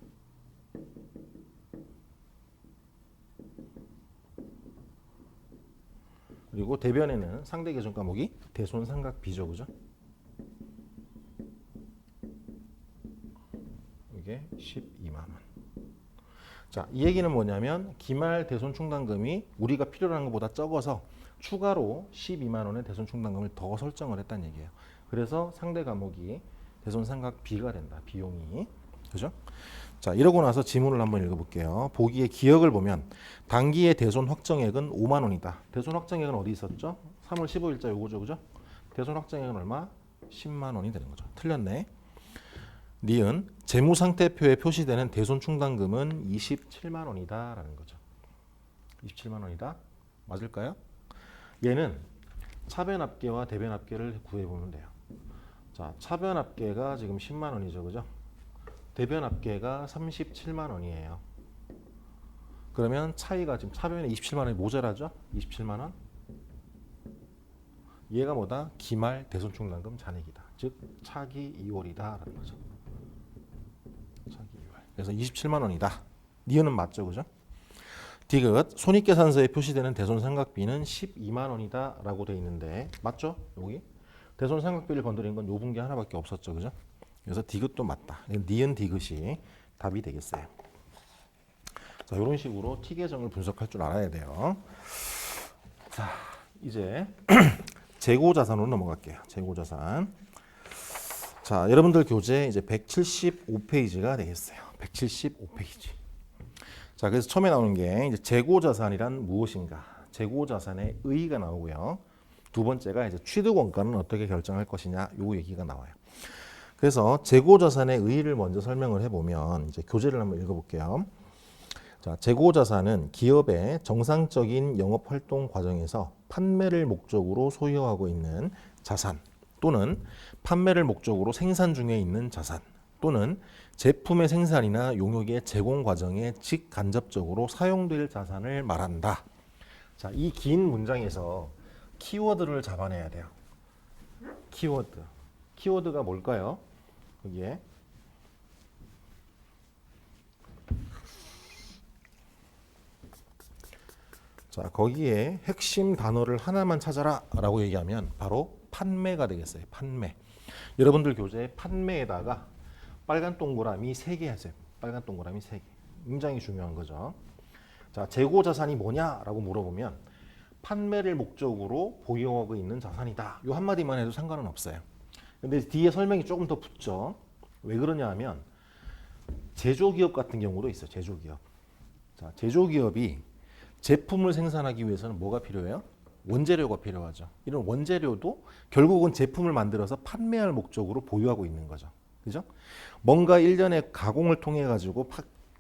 그리고 대변에는 상대 계정 과목이 대손 상각비죠. 그죠? 이게 12만 원. 자, 이 얘기는 뭐냐면 기말 대손 충당금이 우리가 필요로 하는 것보다 적어서 추가로 12만 원의 대손 충당금을 더 설정을 했다는 얘기예요. 그래서 상대 과목이 대손 상각비가 된다. 비용이. 그죠? 자, 이러고 나서 지문을 한번 읽어볼게요. 보기에 기억을 보면 단기의 대손 확정액은 5만 원이다. 대손 확정액은 어디 있었죠? 3월 15일자 요거죠. 그죠? 대손 확정액은 얼마? 10만 원이 되는 거죠. 틀렸네. 니은 재무상태표에 표시되는 대손 충당금은 27만 원이다 라는 거죠. 27만 원이다. 맞을까요? 얘는 차변 합계와 대변 합계를 구해보면 돼요. 자, 차변 합계가 지금 10만 원이죠. 그죠? 대변 합계가 37만 원이에요. 그러면 차이가 지금 차변에 27만 원이 모자라죠? 27만 원. 얘가 뭐다? 기말 대손충당금 잔액이다. 즉 차기 2월이다라는 거죠. 차기 2월. 그래서 27만 원이다. 니은은 맞죠, 그죠? 디귿 손익계산서에 표시되는 대손상각비는 12만 원이다라고 돼 있는데 맞죠? 여기 대손상각비를 건드린 건 요 분기 하나밖에 없었죠, 그죠? 그래서 디귿도 맞다. 니은 디귿이 답이 되겠어요. 자, 이런 식으로 T 계정을 분석할 줄 알아야 돼요. 자, 이제 재고자산으로 넘어갈게요. 재고자산. 자, 여러분들 교재 이제 175페이지가 되겠어요. 175페이지. 자, 그래서 처음에 나오는 게 이제 재고자산이란 무엇인가? 재고자산의 의의가 나오고요. 두 번째가 이제 취득원가는 어떻게 결정할 것이냐? 요 얘기가 나와요. 그래서 재고자산의 의의를 먼저 설명을 해보면 이제 교재를 한번 읽어볼게요. 자, 재고자산은 기업의 정상적인 영업활동 과정에서 판매를 목적으로 소유하고 있는 자산 또는 판매를 목적으로 생산 중에 있는 자산 또는 제품의 생산이나 용역의 제공 과정에 직간접적으로 사용될 자산을 말한다. 자, 이 긴 문장에서 키워드를 잡아내야 돼요. 키워드. 키워드가 뭘까요? 여기에 자, 거기에 핵심 단어를 하나만 찾아라 라고 얘기하면 바로 판매가 되겠어요. 판매. 여러분들 교재에 판매에다가 빨간 동그라미 3개 하세요. 빨간 동그라미 3개. 굉장히 중요한 거죠. 자, 재고자산이 뭐냐라고 물어보면 판매를 목적으로 보유하고 있는 자산이다. 요 한마디만 해도 상관은 없어요. 근데 뒤에 설명이 조금 더 붙죠. 왜 그러냐 하면 제조기업 같은 경우도 있어요. 제조기업. 자, 제조기업이 제품을 생산하기 위해서는 뭐가 필요해요? 원재료가 필요하죠. 이런 원재료도 결국은 제품을 만들어서 판매할 목적으로 보유하고 있는 거죠. 그죠? 뭔가 일련의 가공을 통해 가지고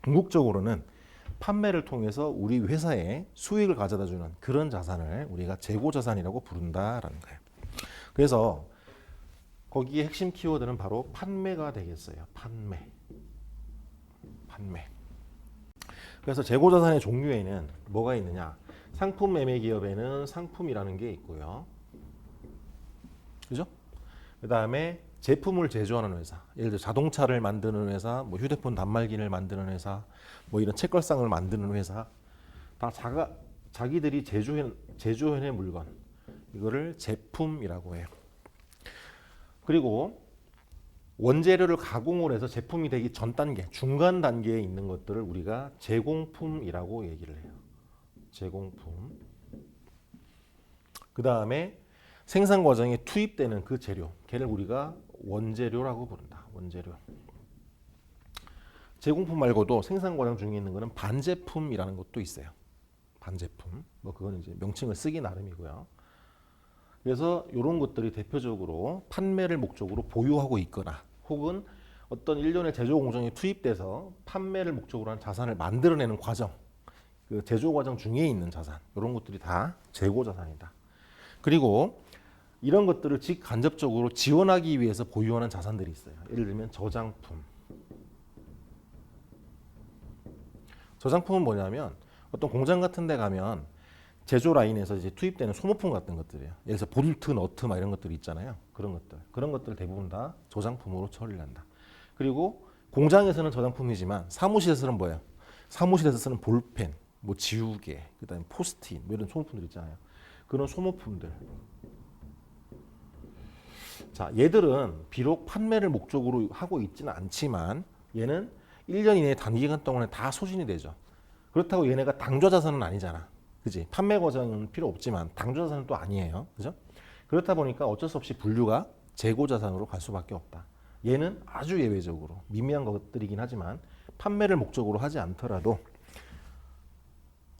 궁극적으로는 판매를 통해서 우리 회사에 수익을 가져다 주는 그런 자산을 우리가 재고자산이라고 부른다라는 거예요. 그래서 거기에 핵심 키워드는 바로 판매가 되겠어요. 판매. 그래서 재고자산의 종류에는 뭐가 있느냐? 상품 매매 기업에는 상품이라는 게 있고요. 그죠? 그 다음에 제품을 제조하는 회사, 예를 들어 자동차를 만드는 회사, 뭐 휴대폰 단말기를 만드는 회사, 뭐 이런 책걸상을 만드는 회사, 다 자기들이 제조해낸 물건, 이거를 제품이라고 해요. 그리고 원재료를 가공을 해서 제품이 되기 전 단계, 중간 단계에 있는 것들을 우리가 제공품이라고 얘기를 해요. 제공품. 그 다음에 생산 과정에 투입되는 그 재료, 걔를 우리가 원재료라고 부른다. 원재료. 제공품 말고도 생산 과정 중에 있는 거는 반제품이라는 것도 있어요. 반제품. 뭐 그건 이제 명칭을 쓰기 나름이고요. 그래서 이런 것들이 대표적으로 판매를 목적으로 보유하고 있거나 혹은 어떤 일련의 제조 공정에 투입돼서 판매를 목적으로 한 자산을 만들어내는 과정, 그 제조 과정 중에 있는 자산, 이런 것들이 다 재고 자산이다. 그리고 이런 것들을 직간접적으로 지원하기 위해서 보유하는 자산들이 있어요. 예를 들면 저장품. 저장품은 뭐냐면 어떤 공장 같은 데 가면 제조 라인에서 이제 투입되는 소모품 같은 것들이에요. 예를 들어서 볼트, 너트 막 이런 것들이 있잖아요. 그런 것들 대부분 다 저장품으로 처리를 한다. 그리고 공장에서는 저장품이지만 사무실에서는 뭐예요? 사무실에서 쓰는 볼펜, 뭐 지우개, 그다음에 포스트잇, 뭐 이런 소모품들 있잖아요. 그런 소모품들. 자, 얘들은 비록 판매를 목적으로 하고 있지는 않지만 얘는 1년 이내 단기간 동안에 다 소진이 되죠. 그렇다고 얘네가 당좌자산은 아니잖아. 그지? 판매 과정은 필요 없지만 당좌자산은 또 아니에요. 그죠? 그렇다 보니까 어쩔 수 없이 분류가 재고자산으로 갈 수밖에 없다. 얘는 아주 예외적으로 미미한 것들이긴 하지만 판매를 목적으로 하지 않더라도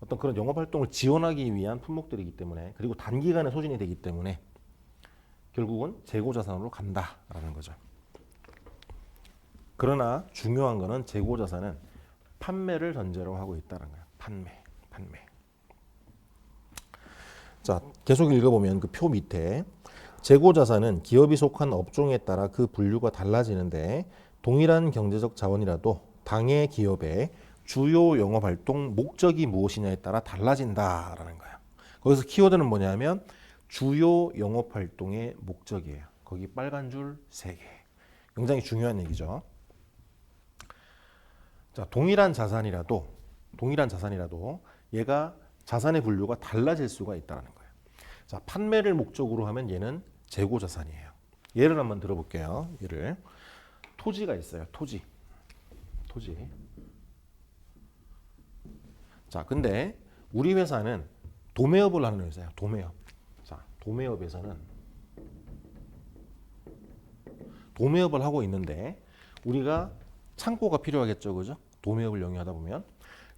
어떤 그런 영업활동을 지원하기 위한 품목들이기 때문에 그리고 단기간에 소진이 되기 때문에 결국은 재고자산으로 간다라는 거죠. 그러나 중요한 거는 재고자산은 판매를 전제로 하고 있다는 거예요. 판매. 자, 계속 읽어보면 그 표 밑에 재고자산은 기업이 속한 업종에 따라 그 분류가 달라지는데 동일한 경제적 자원이라도 당해 기업의 주요 영업활동 목적이 무엇이냐에 따라 달라진다라는 거예요. 거기서 키워드는 뭐냐면 주요 영업활동의 목적이에요. 거기 빨간 줄 3개. 굉장히 중요한 얘기죠. 자, 동일한 자산이라도 얘가 자산의 분류가 달라질 수가 있다는 거예요. 자, 판매를 목적으로 하면 얘는 재고 자산이에요. 예를 한번 들어볼게요. 예를 토지가 있어요. 토지. 자, 근데 우리 회사는 도매업을 하는 회사예요. 도매업. 자, 도매업에서는 도매업을 하고 있는데 우리가 창고가 필요하겠죠, 그죠? 도매업을 영위하다 보면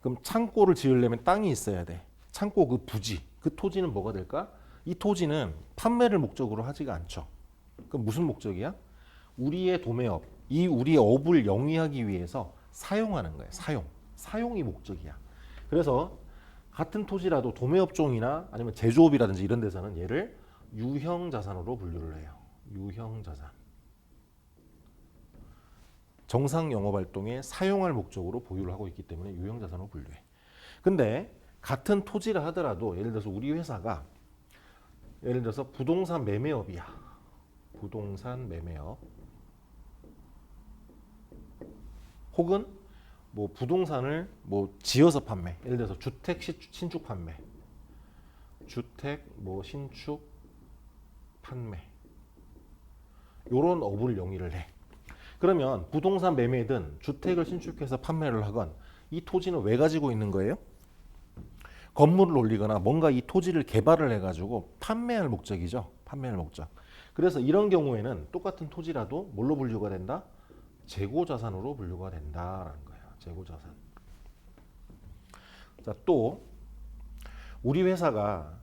그럼 창고를 지으려면 땅이 있어야 돼. 창고 그 부지, 그 토지는 뭐가 될까? 이 토지는 판매를 목적으로 하지가 않죠. 그럼 무슨 목적이야? 우리의 도매업, 이 우리의 업을 영위하기 위해서 사용하는 거예요. 사용이 목적이야. 그래서 같은 토지라도 도매업종이나 아니면 제조업이라든지 이런 데서는 얘를 유형자산으로 분류를 해요. 유형자산. 정상 영업활동에 사용할 목적으로 보유를 하고 있기 때문에 유형자산으로 분류해. 근데 같은 토지라 하더라도 예를 들어서 우리 회사가 예를 들어서 부동산 매매업이야. 부동산 매매업. 혹은 뭐 부동산을 뭐 지어서 판매. 예를 들어서 주택 신축 판매. 주택 뭐 신축 판매. 요런 업을 영위를 해. 그러면 부동산 매매든 주택을 신축해서 판매를 하건 이 토지는 왜 가지고 있는 거예요? 건물을 올리거나 뭔가 이 토지를 개발을 해가지고 판매할 목적이죠. 판매할 목적. 그래서 이런 경우에는 똑같은 토지라도 뭘로 분류가 된다? 재고자산으로 분류가 된다라는 거예요. 재고자산. 자, 또 우리 회사가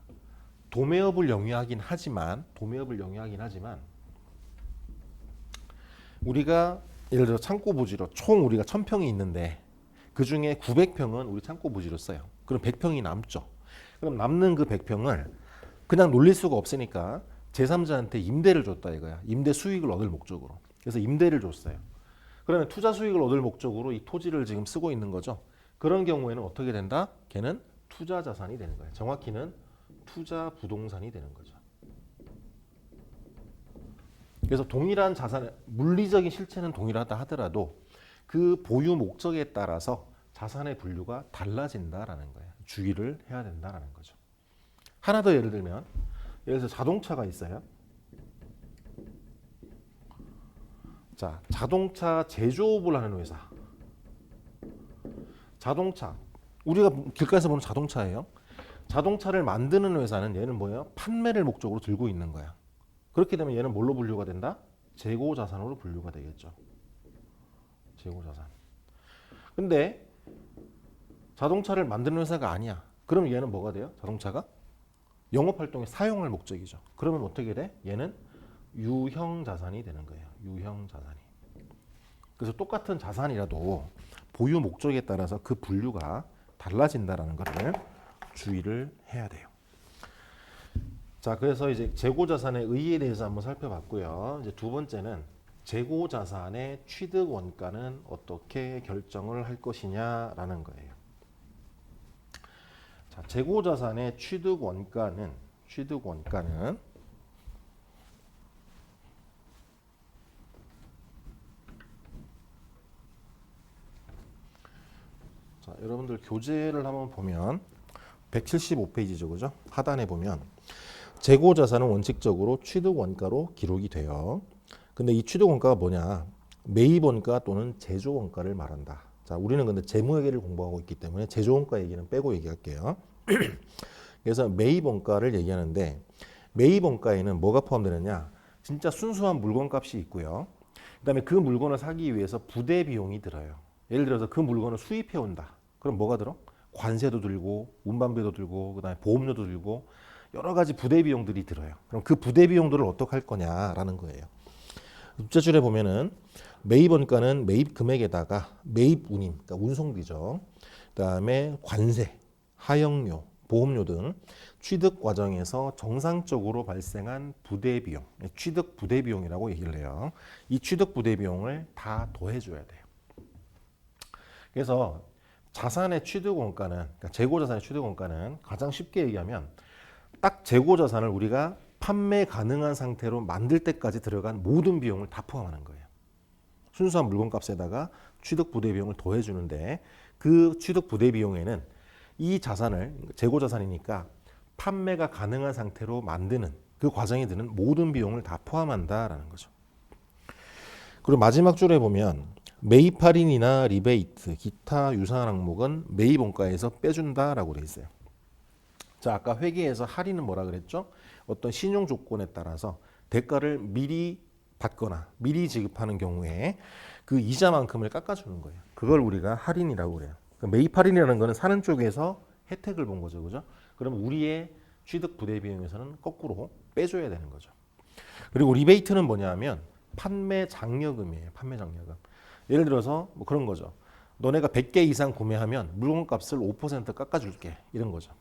도매업을 영위하긴 하지만 우리가 예를 들어 창고 부지로 총 우리가 1000평이 있는데 그 중에 900평은 우리 창고 부지로 써요. 그럼 100평이 남죠. 그럼 남는 그 100평을 그냥 놀릴 수가 없으니까 제3자한테 임대를 줬다 이거야. 임대 수익을 얻을 목적으로. 그래서 임대를 줬어요. 그러면 투자 수익을 얻을 목적으로 이 토지를 지금 쓰고 있는 거죠. 그런 경우에는 어떻게 된다? 걔는 투자 자산이 되는 거예요. 정확히는 투자 부동산이 되는 거죠. 그래서 동일한 자산, 물리적인 실체는 동일하다 하더라도 그 보유 목적에 따라서 자산의 분류가 달라진다라는 거예요. 주의를 해야 된다라는 거죠. 하나 더 예를 들면, 예를 들어서 자동차가 있어요. 자, 자동차 제조업을 하는 회사. 자동차, 우리가 길가에서 보는 자동차예요. 자동차를 만드는 회사는 얘는 뭐예요? 판매를 목적으로 들고 있는 거야. 그렇게 되면 얘는 뭘로 분류가 된다? 재고자산으로 분류가 되겠죠. 재고자산. 근데 자동차를 만드는 회사가 아니야. 그럼 얘는 뭐가 돼요? 자동차가 영업활동에 사용할 목적이죠. 그러면 어떻게 돼? 얘는 유형자산이 되는 거예요. 유형자산이. 그래서 똑같은 자산이라도 보유 목적에 따라서 그 분류가 달라진다는 것을 주의를 해야 돼요. 자, 그래서 이제 재고자산의 의의에 대해서 한번 살펴봤고요. 이제 두 번째는 재고자산의 취득 원가는 어떻게 결정을 할 것이냐라는 거예요. 자, 재고자산의 취득 원가는 자, 여러분들 교재를 한번 보면 175페이지죠, 그죠? 하단에 보면 재고자산은 원칙적으로 취득 원가로 기록이 돼요. 근데 이 취득 원가가 뭐냐? 매입 원가 또는 제조 원가를 말한다. 자, 우리는 근데 재무회계를 공부하고 있기 때문에 제조 원가 얘기는 빼고 얘기할게요. 그래서 매입 원가를 얘기하는데 매입 원가에는 뭐가 포함되느냐? 진짜 순수한 물건값이 있고요. 그다음에 그 물건을 사기 위해서 부대 비용이 들어요. 예를 들어서 그 물건을 수입해 온다. 그럼 뭐가 들어? 관세도 들고 운반비도 들고 그다음에 보험료도 들고 여러 가지 부대 비용들이 들어요. 그럼 그 부대 비용들을 어떻게 할 거냐라는 거예요. 숫자줄에 보면은 매입 원가는 매입 금액에다가 매입 운임, 그러니까 운송비죠. 그다음에 관세, 하역료, 보험료 등 취득 과정에서 정상적으로 발생한 부대 비용, 취득 부대 비용이라고 얘기를 해요. 이 취득 부대 비용을 다 더해줘야 돼요. 그래서 자산의 취득 원가는, 그러니까 재고자산의 취득 원가는 가장 쉽게 얘기하면 딱 재고 자산을 우리가 판매 가능한 상태로 만들 때까지 들어간 모든 비용을 다 포함하는 거예요. 순수한 물건값에다가 취득 부대 비용을 더해 주는데 그 취득 부대 비용에는 이 자산을 재고 자산이니까 판매가 가능한 상태로 만드는 그 과정에 드는 모든 비용을 다 포함한다라는 거죠. 그리고 마지막 줄에 보면 매입 할인이나 리베이트, 기타 유사한 항목은 매입 원가에서 빼준다라고 되어 있어요. 자, 아까 회계에서 할인은 뭐라 그랬죠? 어떤 신용 조건에 따라서 대가를 미리 받거나 미리 지급하는 경우에 그 이자만큼을 깎아주는 거예요. 그걸 우리가 할인이라고 그래요. 매입 할인이라는 거는 사는 쪽에서 혜택을 본 거죠, 그죠? 그럼 우리의 취득 부대 비용에서는 거꾸로 빼줘야 되는 거죠. 그리고 리베이트는 뭐냐면 판매 장려금이에요. 판매 장려금. 예를 들어서 뭐 그런 거죠. 너네가 100개 이상 구매하면 물건값을 5% 깎아줄게. 이런 거죠.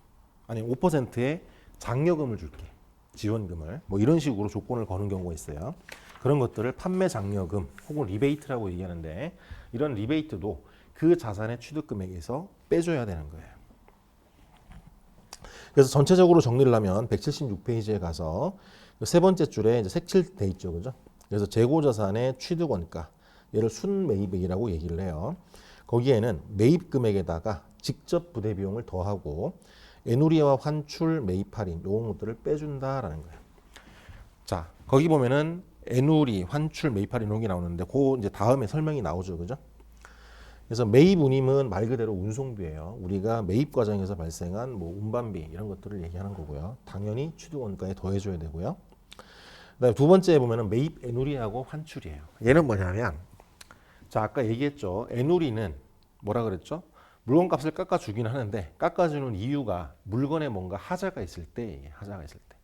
아니 5%의 장려금을 줄게. 지원금을. 뭐 이런 식으로 조건을 거는 경우가 있어요. 그런 것들을 판매 장려금 혹은 리베이트라고 얘기하는데 이런 리베이트도 그 자산의 취득 금액에서 빼줘야 되는 거예요. 그래서 전체적으로 정리를 하면 176페이지에 가서 세 번째 줄에 이제 색칠돼 있죠, 그죠? 그래서 재고 자산의 취득 원가, 얘를 순매입액이라고 얘기를 해요. 거기에는 매입 금액에다가 직접 부대 비용을 더하고 애누리와 환출, 매입 할인 이런 것들을 빼준다라는 거예요. 자, 거기 보면은 애누리, 환출, 매입 할인 이런 게 나오는데 그 이제 다음에 설명이 나오죠, 그죠? 그래서 매입 운임은 말 그대로 운송비예요. 우리가 매입 과정에서 발생한 뭐 운반비 이런 것들을 얘기하는 거고요. 당연히 취득 원가에 더해줘야 되고요. 그다음에 두 번째에 보면은 매입 애누리하고 환출이에요. 얘는 뭐냐면, 자 아까 얘기했죠. 애누리는 뭐라 그랬죠? 물건값을 깎아주긴 하는데 깎아주는 이유가 물건에 뭔가 하자가 있을 때, 하자가 있을 때.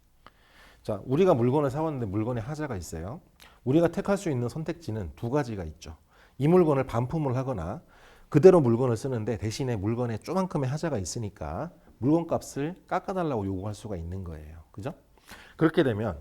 자, 우리가 물건을 사왔는데 물건에 하자가 있어요. 우리가 택할 수 있는 선택지는 두 가지가 있죠. 이 물건을 반품을 하거나 그대로 물건을 쓰는데 대신에 물건에 조만큼의 하자가 있으니까 물건값을 깎아달라고 요구할 수가 있는 거예요. 그죠? 그렇게 되면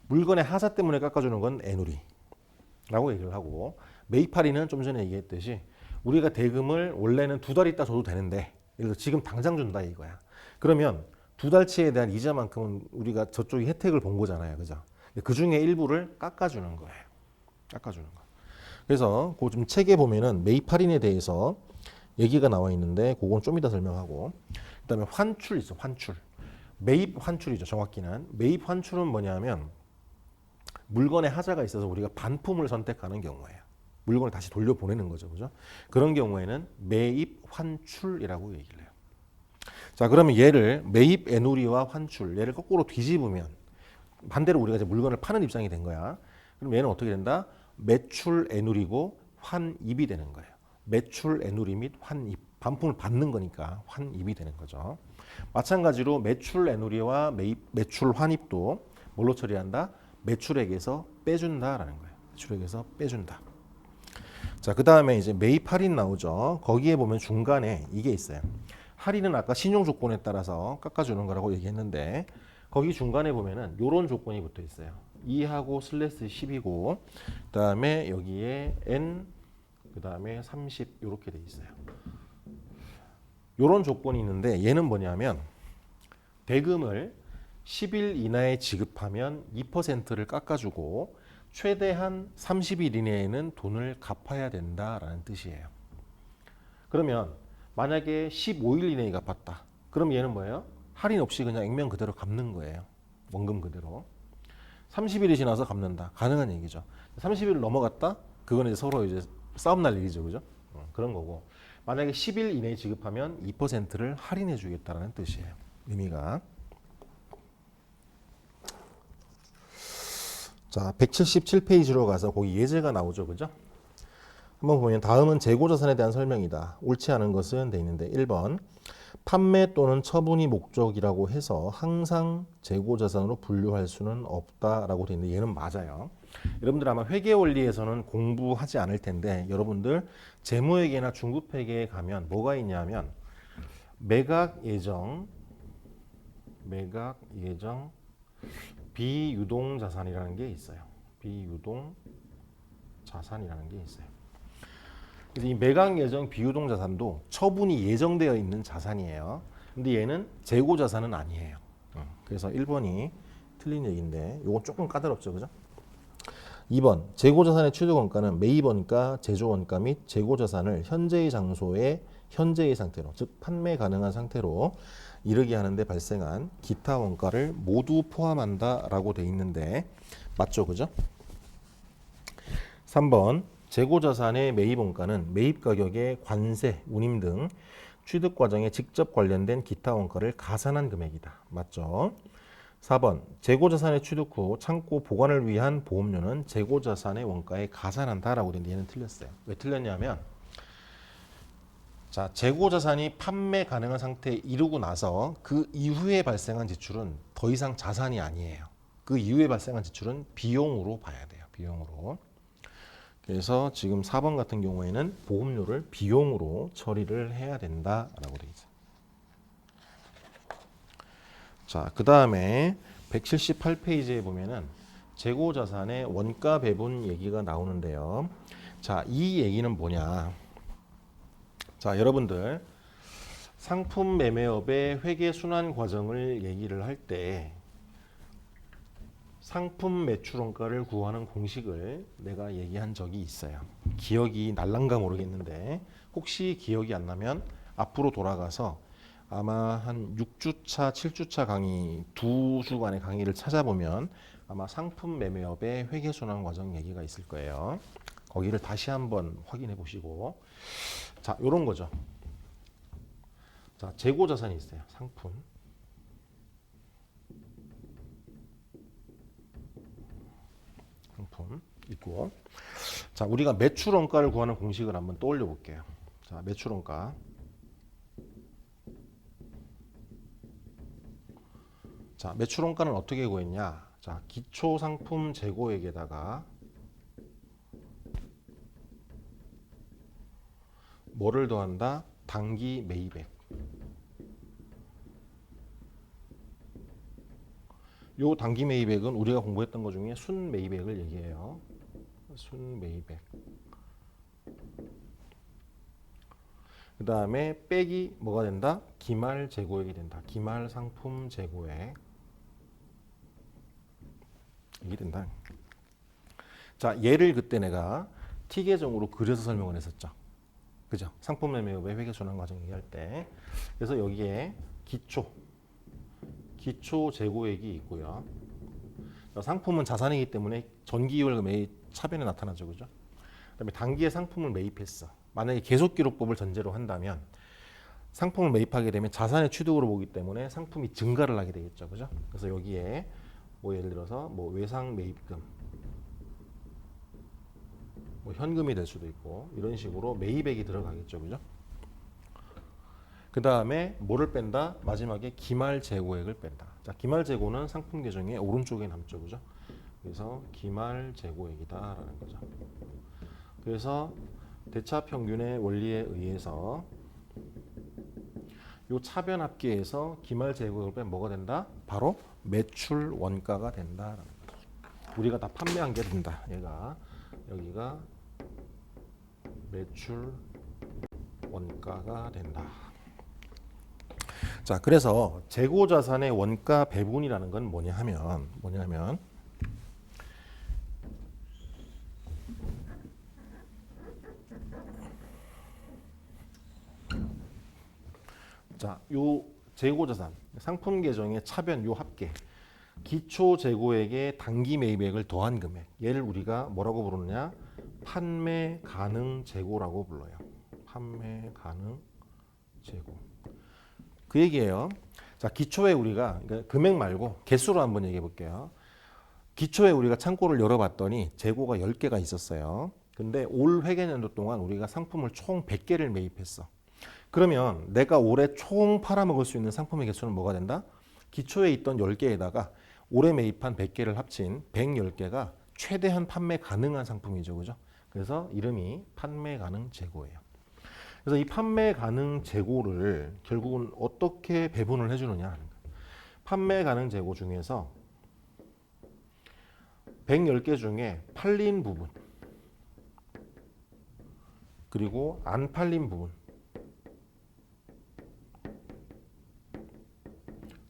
물건의 하자 때문에 깎아주는 건 애누리라고 얘기를 하고 매입 할인은 좀 전에 얘기했듯이 우리가 대금을 원래는 두 달 있다 줘도 되는데 예를 들어 지금 당장 준다 이거야. 그러면 두 달치에 대한 이자만큼은 우리가 저쪽이 혜택을 본 거잖아요. 그죠? 그 중에 일부를 깎아주는 거예요. 깎아주는 거. 그래서 그 좀 책에 보면은 매입 할인에 대해서 얘기가 나와 있는데 그건 좀 이따 설명하고 그다음에 환출 있어. 환출. 매입 환출이죠. 정확히는. 매입 환출은 뭐냐면 물건에 하자가 있어서 우리가 반품을 선택하는 경우예요. 물건을 다시 돌려보내는 거죠. 그죠? 그런 경우에는 매입 환출이라고 얘기를 해요. 자, 그러면 얘를 매입 애누리와 환출 얘를 거꾸로 뒤집으면 반대로 우리가 이제 물건을 파는 입장이 된 거야. 그럼 얘는 어떻게 된다? 매출 애누리고 환입이 되는 거예요. 매출 애누리 및 환입. 반품을 받는 거니까 환입이 되는 거죠. 마찬가지로 매출 애누리와 매출 환입도 뭘로 처리한다? 매출액에서 빼준다라는 거예요. 매출액에서 빼준다. 자, 그 다음에 이제 매입 할인 나오죠. 거기에 보면 중간에 이게 있어요. 할인은 아까 신용 조건에 따라서 깎아주는 거라고 얘기했는데 거기 중간에 보면은 이런 조건이 붙어 있어요. 2하고 슬래시 10이고 그 다음에 여기에 n 그 다음에 30 이렇게 돼 있어요. 이런 조건이 있는데 얘는 뭐냐면 대금을 10일 이내에 지급하면 2%를 깎아주고 최대한 30일 이내에는 돈을 갚아야 된다라는 뜻이에요. 그러면 만약에 15일 이내에 갚았다. 그럼 얘는 뭐예요? 할인 없이 그냥 액면 그대로 갚는 거예요. 원금 그대로. 30일이 지나서 갚는다. 가능한 얘기죠. 30일 넘어갔다? 그건 이제 서로 이제 싸움 날 일이죠. 그죠? 그런 거고. 만약에 10일 이내에 지급하면 2%를 할인해 주겠다라는 뜻이에요. 의미가. 자, 177페이지로 가서 거기 예제가 나오죠. 그죠? 한번 보면 다음은 재고자산에 대한 설명이다. 옳지 않은 것은 돼 있는데 1번 판매 또는 처분이 목적이라고 해서 항상 재고자산으로 분류할 수는 없다라고 돼 있는데 얘는 맞아요. 여러분들 아마 회계 원리에서는 공부하지 않을 텐데 여러분들 재무회계나 중급회계에 가면 뭐가 있냐면 매각 예정 비유동 자산이라는 게 있어요. 비유동 자산이라는 게 있어요. 그래서 이 매각 예정 비유동 자산도 처분이 예정되어 있는 자산이에요. 근데 얘는 재고 자산은 아니에요. 그래서 1번이 틀린 얘기인데 요건 조금 까다롭죠. 그죠? 2번 재고자산의 취득원가는 매입원가, 제조원가 및 재고자산을 현재의 장소에 현재의 상태로 즉 판매 가능한 상태로 이르게 하는데 발생한 기타 원가를 모두 포함한다라고 돼 있는데 맞죠? 그죠? 3번 재고자산의 매입원가는 매입가격의 관세, 운임 등 취득 과정에 직접 관련된 기타 원가를 가산한 금액이다. 맞죠? 4번 재고자산의 취득 후 창고 보관을 위한 보험료는 재고자산의 원가에 가산한다라고 되는데 얘는 틀렸어요. 왜 틀렸냐면 자 재고자산이 판매 가능한 상태에 이르고 나서 그 이후에 발생한 지출은 더 이상 자산이 아니에요. 그 이후에 발생한 지출은 비용으로 봐야 돼요. 비용으로. 그래서 지금 4번 같은 경우에는 보험료를 비용으로 처리를 해야 된다라고 되어 있어요. 자, 그 다음에 178페이지에 보면은 재고자산의 원가 배분 얘기가 나오는데요. 자, 이 얘기는 뭐냐? 자, 여러분들 상품 매매업의 회계 순환 과정을 얘기를 할 때 상품 매출 원가를 구하는 공식을 내가 얘기한 적이 있어요. 기억이 날란가 모르겠는데 혹시 기억이 안 나면 앞으로 돌아가서 아마 한 6주차, 7주차 강의 2주간의 강의를 찾아보면 아마 상품 매매업의 회계순환 과정 얘기가 있을 거예요. 거기를 다시 한번 확인해 보시고 자, 요런 거죠. 자, 재고자산이 있어요. 상품. 상품 있고 자, 우리가 매출 원가를 구하는 공식을 한번 떠올려 볼게요. 자, 매출 원가. 자, 매출 원가는 어떻게 구했냐? 자, 기초 상품 재고액에다가 뭐를 더한다? 당기 매입액. 요 당기 매입액은 우리가 공부했던 것 중에 순 매입액을 얘기해요. 순 매입액. 그 다음에 빼기 뭐가 된다? 기말 재고액이 된다. 기말 상품 재고액. 이게 된다. 자, 얘를 그때 내가 T 계정으로 그려서 설명을 했었죠. 그죠? 상품 매매업의 회계순환 과정 얘기할 때. 그래서 여기에 기초 재고액이 있고요. 상품은 자산이기 때문에 전기율 매입 차변에 나타나죠. 그죠? 그다음에 단기에 상품을 매입했어. 만약에 계속기록법을 전제로 한다면 상품을 매입하게 되면 자산의 취득으로 보기 때문에 상품이 증가를 하게 되겠죠. 그죠? 그래서 여기에 뭐 예를 들어서 뭐 외상 매입금, 뭐 현금이 될 수도 있고 이런 식으로 매입액이 들어가겠죠. 그죠? 그 다음에 뭐를 뺀다? 마지막에 기말 재고액을 뺀다. 자, 기말 재고는 상품 계정의 오른쪽에 남죠. 그죠? 그래서 기말 재고액이다라는 거죠. 그래서 대차 평균의 원리에 의해서 요 차변 합계에서 기말 재고액을 빼면 뭐가 된다? 바로 매출 원가가 된다라는 거죠. 우리가 다 판매한 게 된다. 얘가 여기가 매출 원가가 된다. 자, 그래서 재고자산의 원가 배분이라는 건 뭐냐면 자, 요 재고자산 상품 계정의 차변 요 합계 기초 재고액의 단기 매입액을 더한 금액 얘를 우리가 뭐라고 부르느냐? 판매 가능 재고라고 불러요. 판매 가능 재고. 그 얘기예요. 자, 기초에 우리가 그러니까 금액 말고 개수로 한번 얘기해 볼게요. 기초에 우리가 창고를 열어봤더니 재고가 10개가 있었어요. 근데 올 회계년도 동안 우리가 상품을 총 100개를 매입했어. 그러면 내가 올해 총 팔아먹을 수 있는 상품의 개수는 뭐가 된다? 기초에 있던 10개에다가 올해 매입한 100개를 합친 110개가 최대한 판매 가능한 상품이죠. 그죠? 그래서 이름이 판매 가능 재고예요. 그래서 이 판매 가능 재고를 결국은 어떻게 배분을 해주느냐. 판매 가능 재고 중에서 110개 중에 팔린 부분 그리고 안 팔린 부분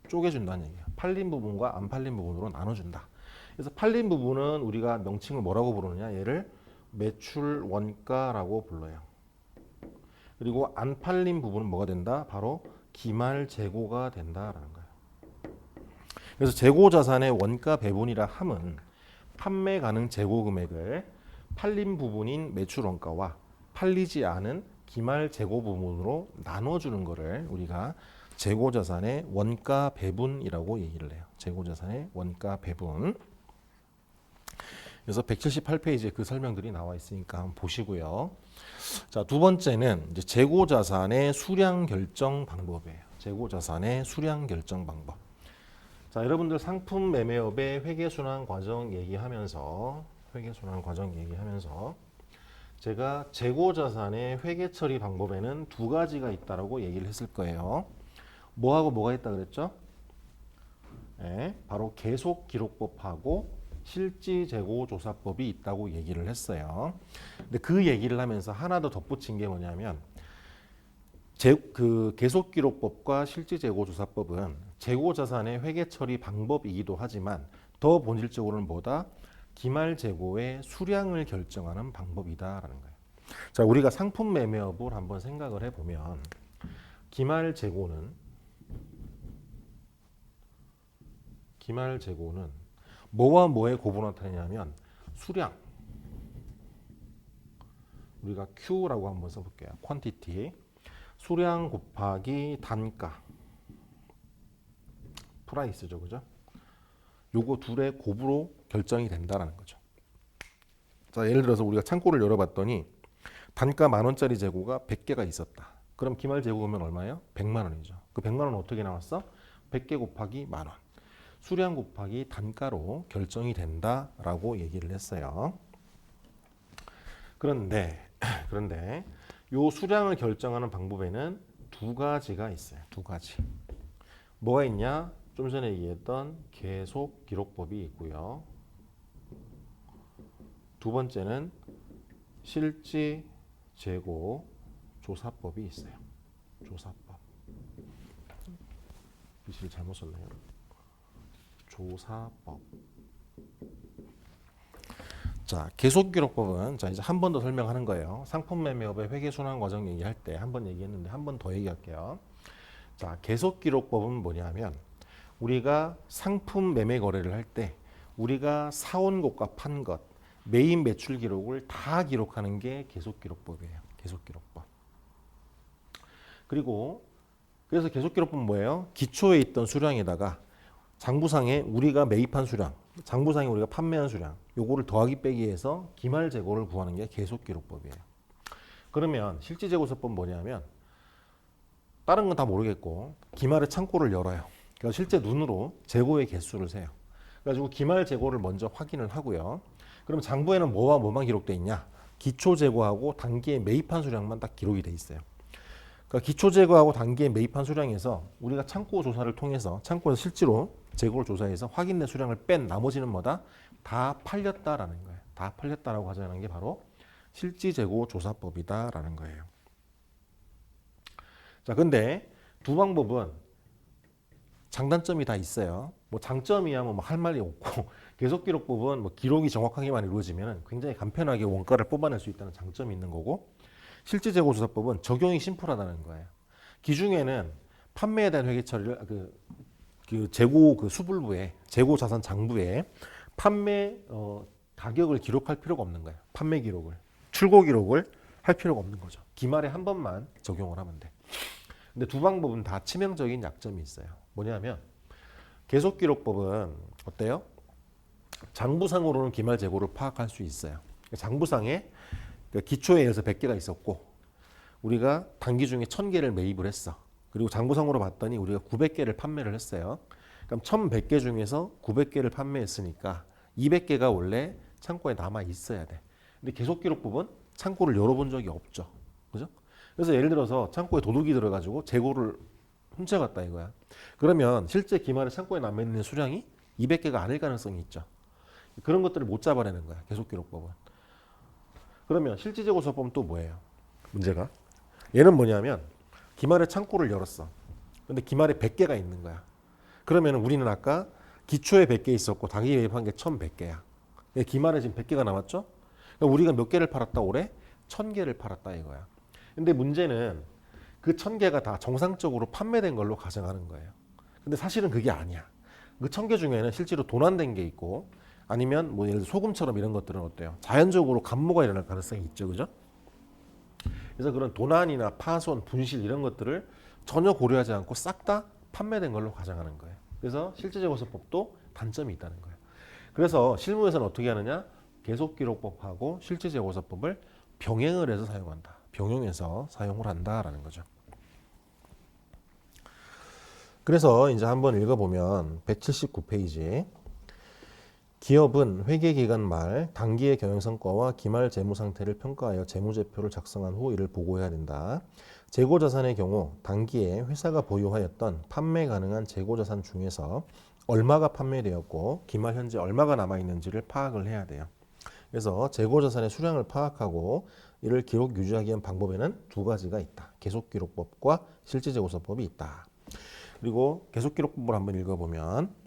쪼개준다는 얘기야. 팔린 부분과 안 팔린 부분으로 나눠준다. 그래서 팔린 부분은 우리가 명칭을 뭐라고 부르느냐? 얘를 매출 원가라고 불러요. 그리고 안 팔린 부분은 뭐가 된다? 바로 기말 재고가 된다라는 거예요. 그래서 재고 자산의 원가 배분이라 함은 판매 가능 재고 금액을 팔린 부분인 매출 원가와 팔리지 않은 기말 재고 부분으로 나눠주는 거를 우리가 재고 자산의 원가 배분이라고 얘기를 해요. 재고 자산의 원가 배분. 그래서 178페이지에 그 설명들이 나와 있으니까 한번 보시고요. 자, 두 번째는 이제 재고 자산의 수량 결정 방법이에요. 재고 자산의 수량 결정 방법. 자, 여러분들 상품 매매업의 회계순환 과정 얘기하면서 제가 재고 자산의 회계 처리 방법에는 두 가지가 있다라고 얘기를 했을 거예요. 뭐하고 뭐가 있다 그랬죠? 네, 바로 계속 기록법하고 실지 재고 조사법이 있다고 얘기를 했어요. 근데 그 얘기를 하면서 하나 더 덧붙인 게 뭐냐면 그 계속 기록법과 실지 재고 조사법은 재고 자산의 회계 처리 방법이기도 하지만 더 본질적으로는 뭐다? 기말 재고의 수량을 결정하는 방법이다라는 거예요. 자, 우리가 상품 매매업을 한번 생각을 해보면 기말 재고는 뭐와 뭐의 곱으로 나타내냐면 수량, 우리가 Q라고 한번 써볼게요. 퀀티티, 수량 곱하기 단가, 프라이스죠, 그죠? 요거 둘의 곱으로 결정이 된다라는 거죠. 자, 예를 들어서 우리가 창고를 열어봤더니 단가 10,000원짜리 재고가 100개가 있었다. 그럼 기말 재고면 얼마예요? 100만 원이죠. 그 100만 원은 어떻게 나왔어? 100개 곱하기 10,000원. 수량 곱하기 단가로 결정이 된다라고 얘기를 했어요. 그런데 요 수량을 결정하는 방법에는 두 가지가 있어요. 두 가지. 뭐가 있냐? 좀 전에 얘기했던 계속 기록법이 있고요. 두 번째는 실지 재고 조사법이 있어요. 조사법. 글씨를 잘못 썼네요. 조사법. 자, 계속기록법은 자 이제 한 번 더 설명하는 거예요. 상품 매매업의 회계순환 과정 얘기할 때 한 번 얘기했는데 한 번 더 얘기할게요. 자, 계속기록법은 뭐냐면 우리가 상품 매매 거래를 할 때 우리가 사온 것과 판 것, 매입 매출 기록을 다 기록하는 게 계속기록법이에요. 계속기록법. 그래서 계속기록법은 뭐예요? 기초에 있던 수량에다가 장부상에 우리가 매입한 수량, 장부상에 우리가 판매한 수량, 요거를 더하기 빼기 해서 기말 재고를 구하는 게 계속기록법이에요. 그러면 실지재고서법은 뭐냐면 다른 건 다 모르겠고 기말에 창고를 열어요. 그래서 실제 눈으로 재고의 개수를 세요. 그래가지고 기말 재고를 먼저 확인을 하고요. 그럼 장부에는 뭐와 뭐만 기록돼 있냐? 기초 재고하고 단기에 매입한 수량만 딱 기록이 돼 있어요. 그러니까 기초 재고하고 단기에 매입한 수량에서 우리가 창고 조사를 통해서 창고에서 실제로 재고를 조사해서 확인된 수량을 뺀 나머지는 뭐다? 다 팔렸다라는 거예요. 다 팔렸다라고 가정하는 게 바로 실지 재고 조사법이다라는 거예요. 자, 근데 두 방법은 장단점이 다 있어요. 뭐 장점이야 뭐 할 말이 없고 계속기록법은 뭐 기록이 정확하게만 이루어지면 굉장히 간편하게 원가를 뽑아낼 수 있다는 장점이 있는 거고 실지재고조사법은 적용이 심플하다는 거예요. 기중에는 판매에 대한 회계 처리를 그 재고 그 수불부에 재고 자산 장부에 판매 가격을 기록할 필요가 없는 거예요. 판매 기록을 출고 기록을 할 필요가 없는 거죠. 기말에 한 번만 적용을 하면 돼. 근데 두 방법은 다 치명적인 약점이 있어요. 뭐냐면 계속기록법은 어때요? 장부상으로는 기말 재고를 파악할 수 있어요. 장부상에 기초에 의해서 100개가 있었고 우리가 단기 중에 1000개를 매입을 했어. 그리고 장부상으로 봤더니 우리가 900개를 판매를 했어요. 그럼 1100개 중에서 900개를 판매했으니까 200개가 원래 창고에 남아 있어야 돼. 근데 계속기록법은 창고를 열어본 적이 없죠. 그죠? 그래서 예를 들어서 창고에 도둑이 들어가지고 재고를 훔쳐갔다 이거야. 그러면 실제 기말에 창고에 남아있는 수량이 200개가 아닐 가능성이 있죠. 그런 것들을 못 잡아내는 거야. 계속기록법은. 그러면 실지재고서법은 또 뭐예요? 문제가. 얘는 뭐냐면 기말에 창고를 열었어. 근데 기말에 100개가 있는 거야. 그러면 우리는 아까 기초에 100개 있었고 단기 매입한 게 1100개야. 기말에 지금 100개가 남았죠? 그러니까 우리가 몇 개를 팔았다 올해? 1000개를 팔았다 이거야. 근데 문제는 그 1000개가 다 정상적으로 판매된 걸로 가정하는 거예요. 근데 사실은 그게 아니야. 그 1000개 중에는 실제로 도난된 게 있고 아니면 뭐 예를 들어 소금처럼 이런 것들은 어때요? 자연적으로 감모가 일어날 가능성이 있죠. 그죠? 그래서 그런 도난이나 파손, 분실 이런 것들을 전혀 고려하지 않고 싹 다 판매된 걸로 가정하는 거예요. 그래서 실질재고서법도 단점이 있다는 거예요. 그래서 실무에서는 어떻게 하느냐? 계속기록법하고 실질재고서법을 병행을 해서 사용한다. 병행해서 사용을 한다라는 거죠. 그래서 이제 한번 읽어보면 179페이지 기업은 회계기간 말 당기의 경영성과와 기말 재무상태를 평가하여 재무제표를 작성한 후 이를 보고해야 된다. 재고자산의 경우 당기에 회사가 보유하였던 판매 가능한 재고자산 중에서 얼마가 판매되었고 기말 현재 얼마가 남아있는지를 파악을 해야 돼요. 그래서 재고자산의 수량을 파악하고 이를 기록 유지하기 위한 방법에는 두 가지가 있다. 계속기록법과 실질재고서법이 있다. 그리고 계속기록법을 한번 읽어보면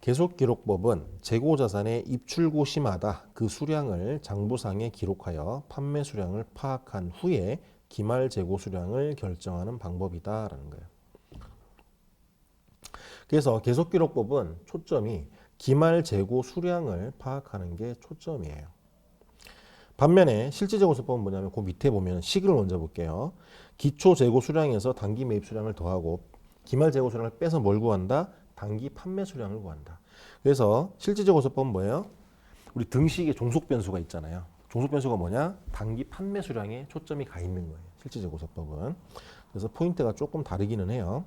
계속기록법은 재고자산의 입출고 시마다 그 수량을 장부상에 기록하여 판매 수량을 파악한 후에 기말 재고 수량을 결정하는 방법이다라는 거예요. 그래서 계속기록법은 초점이 기말 재고 수량을 파악하는 게 초점이에요. 반면에 실질재고서법은 뭐냐면 그 밑에 보면 식을 먼저 볼게요. 기초 재고 수량에서 단기 매입 수량을 더하고 기말 재고 수량을 빼서 뭘 구한다? 단기 판매 수량을 구한다. 그래서 실질재고서법은 뭐예요? 우리 등식에 종속 변수가 있잖아요. 종속 변수가 뭐냐? 단기 판매 수량에 초점이 가 있는 거예요. 실질재고서법은. 그래서 포인트가 조금 다르기는 해요.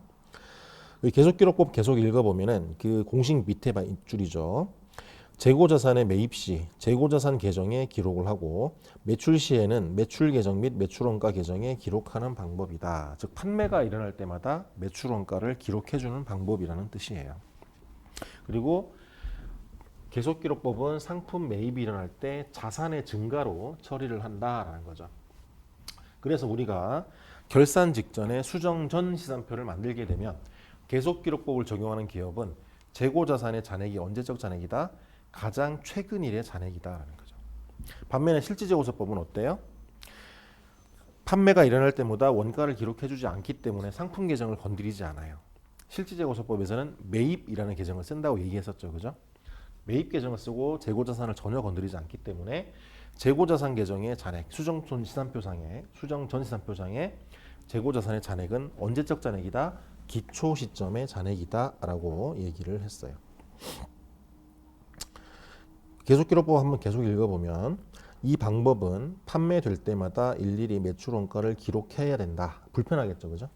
계속기록법 계속 읽어보면은 그 공식 밑에 줄이죠. 재고자산의 매입 시 재고자산 계정에 기록을 하고 매출 시에는 매출 계정 및 매출원가 계정에 기록하는 방법이다. 즉 판매가 일어날 때마다 매출원가를 기록해주는 방법이라는 뜻이에요. 그리고 계속기록법은 상품 매입이 일어날 때 자산의 증가로 처리를 한다라는 거죠. 그래서 우리가 결산 직전에 수정 전 시산표를 만들게 되면 계속기록법을 적용하는 기업은 재고자산의 잔액이 언제적 잔액이다? 가장 최근 일의 잔액이다라는 거죠. 반면에 실질재고서법은 어때요? 판매가 일어날 때마다 원가를 기록해주지 않기 때문에 상품 계정을 건드리지 않아요. 실질재고서법에서는 매입이라는 계정을 쓴다고 얘기했었죠, 그죠? 매입 계정을 쓰고 재고자산을 전혀 건드리지 않기 때문에 재고자산 계정의 잔액, 수정 전 시산표상에 재고자산의 잔액은 언제적 잔액이다? 기초 시점의 잔액이다라고 얘기를 했어요. 계속기록법 한번 계속 읽어보면 이 방법은 판매될 때마다 일일이 매출 원가를 기록해야 된다. 불편하겠죠, 그죠?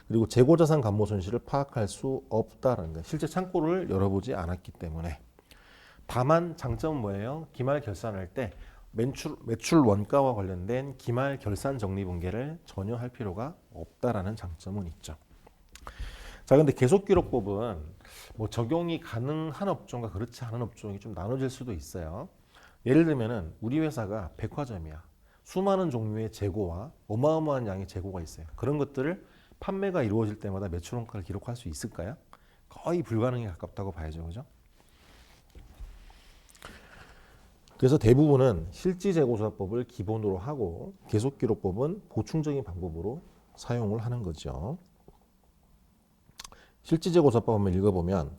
그리고 재고자산 감모 손실을 파악할 수 없다라는 거예요. 실제 창고를 열어보지 않았기 때문에. 다만 장점은 뭐예요? 기말 결산할 때 매출 원가와 관련된 기말 결산 정리 분계를 전혀 할 필요가 없다라는 장점은 있죠. 자, 근데 계속기록법은 뭐 적용이 가능한 업종과 그렇지 않은 업종이 좀 나눠질 수도 있어요. 예를 들면은 우리 회사가 백화점이야. 수많은 종류의 재고와 어마어마한 양의 재고가 있어요. 그런 것들을 판매가 이루어질 때마다 매출 원가를 기록할 수 있을까요? 거의 불가능에 가깝다고 봐야죠, 그죠? 그래서 대부분은 실질재고서법을 기본으로 하고 계속기록법은 보충적인 방법으로 사용을 하는 거죠. 실질재고서법 한번 읽어보면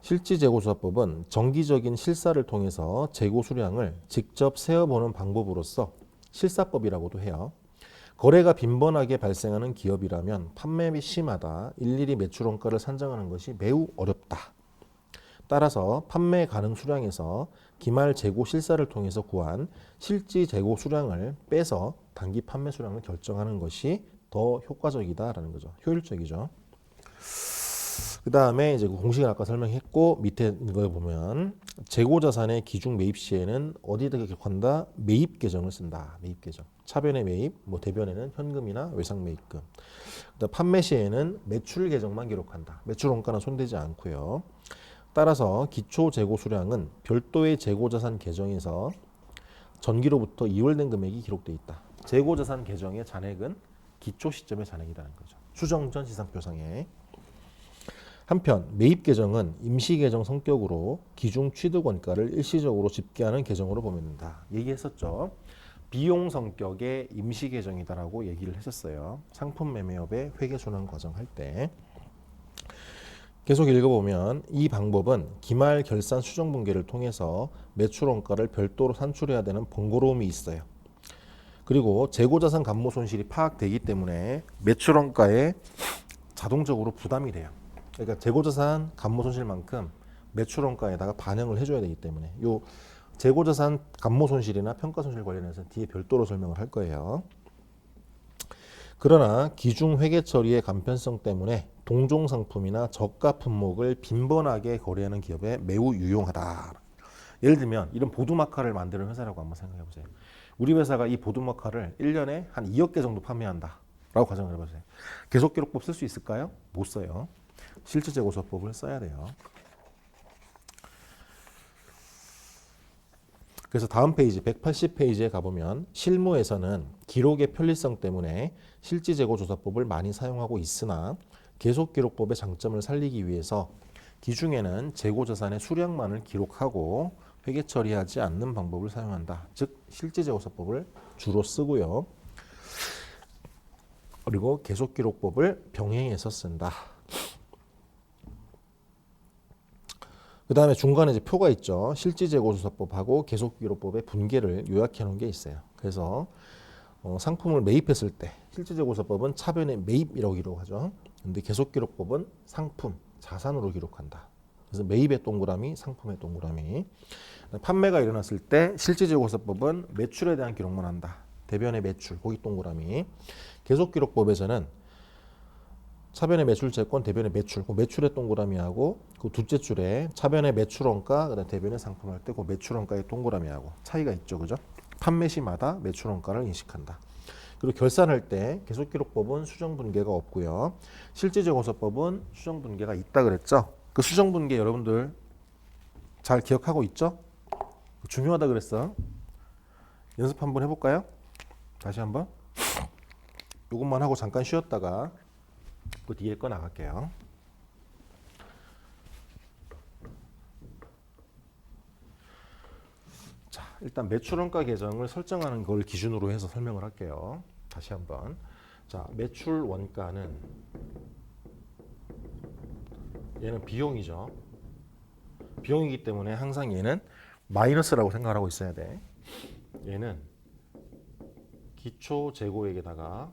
실질재고서법은 정기적인 실사를 통해서 재고 수량을 직접 세어보는 방법으로서 실사법이라고도 해요. 거래가 빈번하게 발생하는 기업이라면 판매 시마다 일일이 매출 원가를 산정하는 것이 매우 어렵다. 따라서 판매 가능 수량에서 기말 재고 실사를 통해서 구한 실지 재고 수량을 빼서 단기 판매 수량을 결정하는 것이 더 효과적이다라는 거죠. 효율적이죠. 그 다음에 이제 공식을 아까 설명했고 밑에 이걸 보면 재고자산의 기중 매입 시에는 어디에다 기록한다? 매입 계정을 쓴다. 매입 계정. 차변의 매입, 뭐 대변에는 현금이나 외상 매입금. 그다음 판매 시에는 매출 계정만 기록한다. 매출 원가는 손대지 않고요. 따라서 기초 재고 수량은 별도의 재고자산 계정에서 전기로부터 이월된 금액이 기록돼 있다. 재고자산 계정의 잔액은 기초 시점의 잔액이라는 거죠. 수정 전 시산표상에. 한편 매입 계정은 임시 계정 성격으로 기중 취득 원가를 일시적으로 집계하는 계정으로 보면 된다. 얘기했었죠. 비용 성격의 임시 계정이다라고 얘기를 했었어요. 상품 매매업의 회계 순환 과정 할 때. 계속 읽어보면 이 방법은 기말 결산 수정 분계를 통해서 매출 원가를 별도로 산출해야 되는 번거로움이 있어요. 그리고 재고자산 감모 손실이 파악되기 때문에 매출 원가에 자동적으로 부담이 돼요. 그러니까 재고자산 감모 손실만큼 매출 원가에다가 반영을 해줘야 되기 때문에 요 재고자산 감모 손실이나 평가 손실 관련해서 뒤에 별도로 설명을 할 거예요. 그러나 기중 회계 처리의 간편성 때문에 동종 상품이나 저가 품목을 빈번하게 거래하는 기업에 매우 유용하다. 예를 들면 이런 보드마카를 만드는 회사라고 한번 생각해 보세요. 우리 회사가 이 보드마카를 1년에 한 2억 개 정도 판매한다 라고 가정을 해보세요. 계속기록법 쓸 수 있을까요? 못 써요. 실질재고서법을 써야 돼요. 그래서 다음 페이지 180페이지에 가보면 실무에서는 기록의 편리성 때문에 실질재고조사법을 많이 사용하고 있으나 계속기록법의 장점을 살리기 위해서 기중에는 재고자산의 수량만을 기록하고 회계 처리하지 않는 방법을 사용한다. 즉 실질재고서법을 주로 쓰고요. 그리고 계속기록법을 병행해서 쓴다. 그 다음에 중간에 이제 표가 있죠. 실질재고조사법하고 계속기록법의 분계를 요약해 놓은 게 있어요. 그래서 상품을 매입했을 때 실질재고조사법은 차변의 매입이라고 기록하죠. 근데 계속기록법은 상품, 자산으로 기록한다. 그래서 매입의 동그라미, 상품의 동그라미. 판매가 일어났을 때 실질재고조사법은 매출에 대한 기록만 한다. 대변의 매출, 거기 동그라미. 계속기록법에서는 차변의 매출채권, 대변의 매출, 그 매출의 동그라미하고 그 둘째 줄에 차변의 매출원가, 그다음 대변의 상품할 때 그 매출원가의 동그라미하고 차이가 있죠, 그죠? 판매 시마다 매출원가를 인식한다. 그리고 결산할 때 계속기록법은 수정분계가 없고요. 실질재고서법은 수정분계가 있다 그랬죠? 그 수정분계 여러분들 잘 기억하고 있죠? 중요하다 그랬어. 연습 한번 해볼까요? 다시 한번. 이것만 하고 잠깐 쉬었다가 그 뒤에 거 나갈게요. 자, 일단 매출원가 계정을 설정하는 걸 기준으로 해서 설명을 할게요. 다시 한번. 자, 매출 원가는 얘는 비용이죠. 비용이기 때문에 항상 얘는 마이너스라고 생각하고 있어야 돼. 얘는 기초 재고액에다가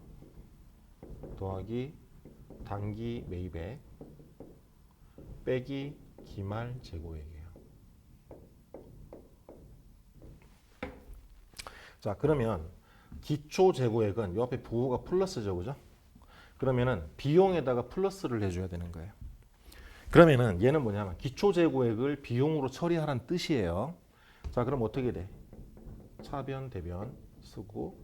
더하기 단기 매입액 빼기 기말 재고액이에요. 자, 그러면 기초 재고액은 이 앞에 부호가 플러스죠, 그죠? 그러면은 비용에다가 플러스를 해줘야 되는 거예요. 그러면은 얘는 뭐냐면 기초 재고액을 비용으로 처리하라는 뜻이에요. 자, 그럼 어떻게 돼? 차변, 대변 쓰고,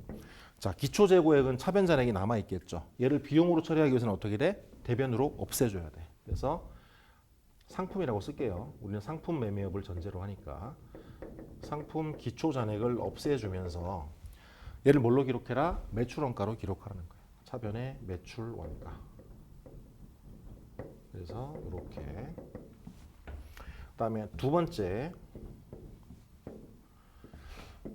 자, 기초 재고액은 차변 잔액이 남아 있겠죠. 얘를 비용으로 처리하기 위해서는 어떻게 돼? 대변으로 없애줘야 돼. 그래서 상품이라고 쓸게요. 우리는 상품 매매업을 전제로 하니까 상품 기초 잔액을 없애주면서 얘를 뭘로 기록해라? 매출원가로 기록하라는 거예요. 차변의 매출원가. 그래서 이렇게. 그다음에 두 번째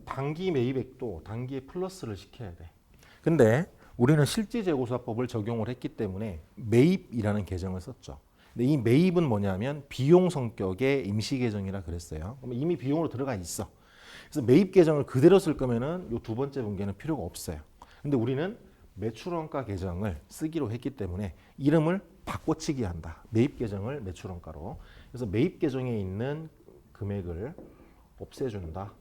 단기 매입액도 단기에 플러스를 시켜야 돼. 근데 우리는 실질재고조사법을 적용을 했기 때문에 매입이라는 계정을 썼죠. 근데 이 매입은 뭐냐면 비용 성격의 임시 계정이라 그랬어요. 그러면 이미 비용으로 들어가 있어. 그래서 매입 계정을 그대로 쓸 거면은 이 두 번째 분계는 필요가 없어요. 근데 우리는 매출원가 계정을 쓰기로 했기 때문에 이름을 바꿔치기 한다. 매입 계정을 매출원가로. 그래서 매입 계정에 있는 금액을 없애준다.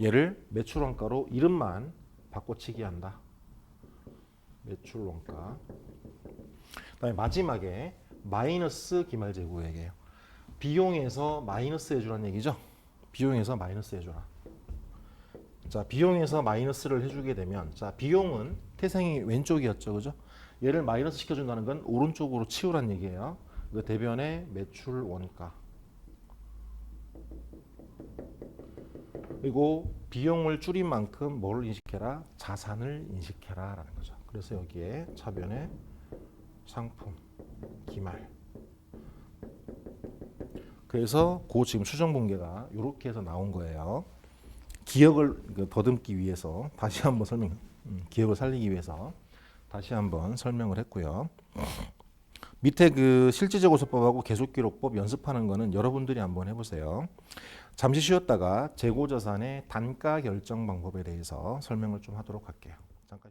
얘를 매출원가로 이름만 바꿔치기 한다. 매출원가. 그다음에 마지막에 마이너스 기말재고액이에요. 비용에서 마이너스 해주라는 얘기죠. 비용에서 마이너스 해줘라. 자, 비용에서 마이너스를 해주게 되면, 자, 비용은 태생이 왼쪽이었죠, 그죠? 얘를 마이너스 시켜준다는 건 오른쪽으로 치우란 얘기예요. 그 대변의 매출 원가. 그리고 비용을 줄인 만큼 뭐를 인식해라? 자산을 인식해라 라는 거죠. 그래서 여기에 차변의 상품, 기말 그래서 그 지금 추정 공개가 이렇게 해서 나온 거예요. 기억을 더듬기 위해서 다시 한번 기억을 살리기 위해서 다시 한번 설명을 했고요. 밑에 그 실질재고서법하고 계속기록법 연습하는 거는 여러분들이 한번 해보세요. 잠시 쉬었다가 재고자산의 단가 결정 방법에 대해서 설명을 좀 하도록 할게요. 잠깐